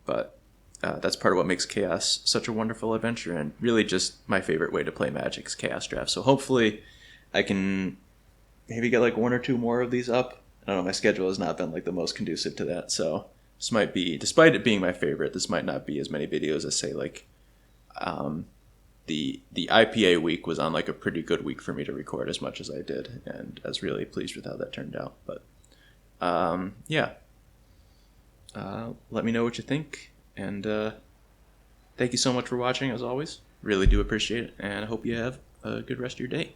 but that's part of what makes Chaos such a wonderful adventure, and really just my favorite way to play Magic is Chaos Draft. So hopefully I can maybe get like 1 or 2 more of these up. I don't know, my schedule has not been like the most conducive to that, so this might be, despite it being my favorite, this might not be as many videos as say like the the IPA week was on like a pretty good week for me to record as much as I did, and I was really pleased with how that turned out. But yeah, let me know what you think, and thank you so much for watching as always. Really do appreciate it, and I hope you have a good rest of your day.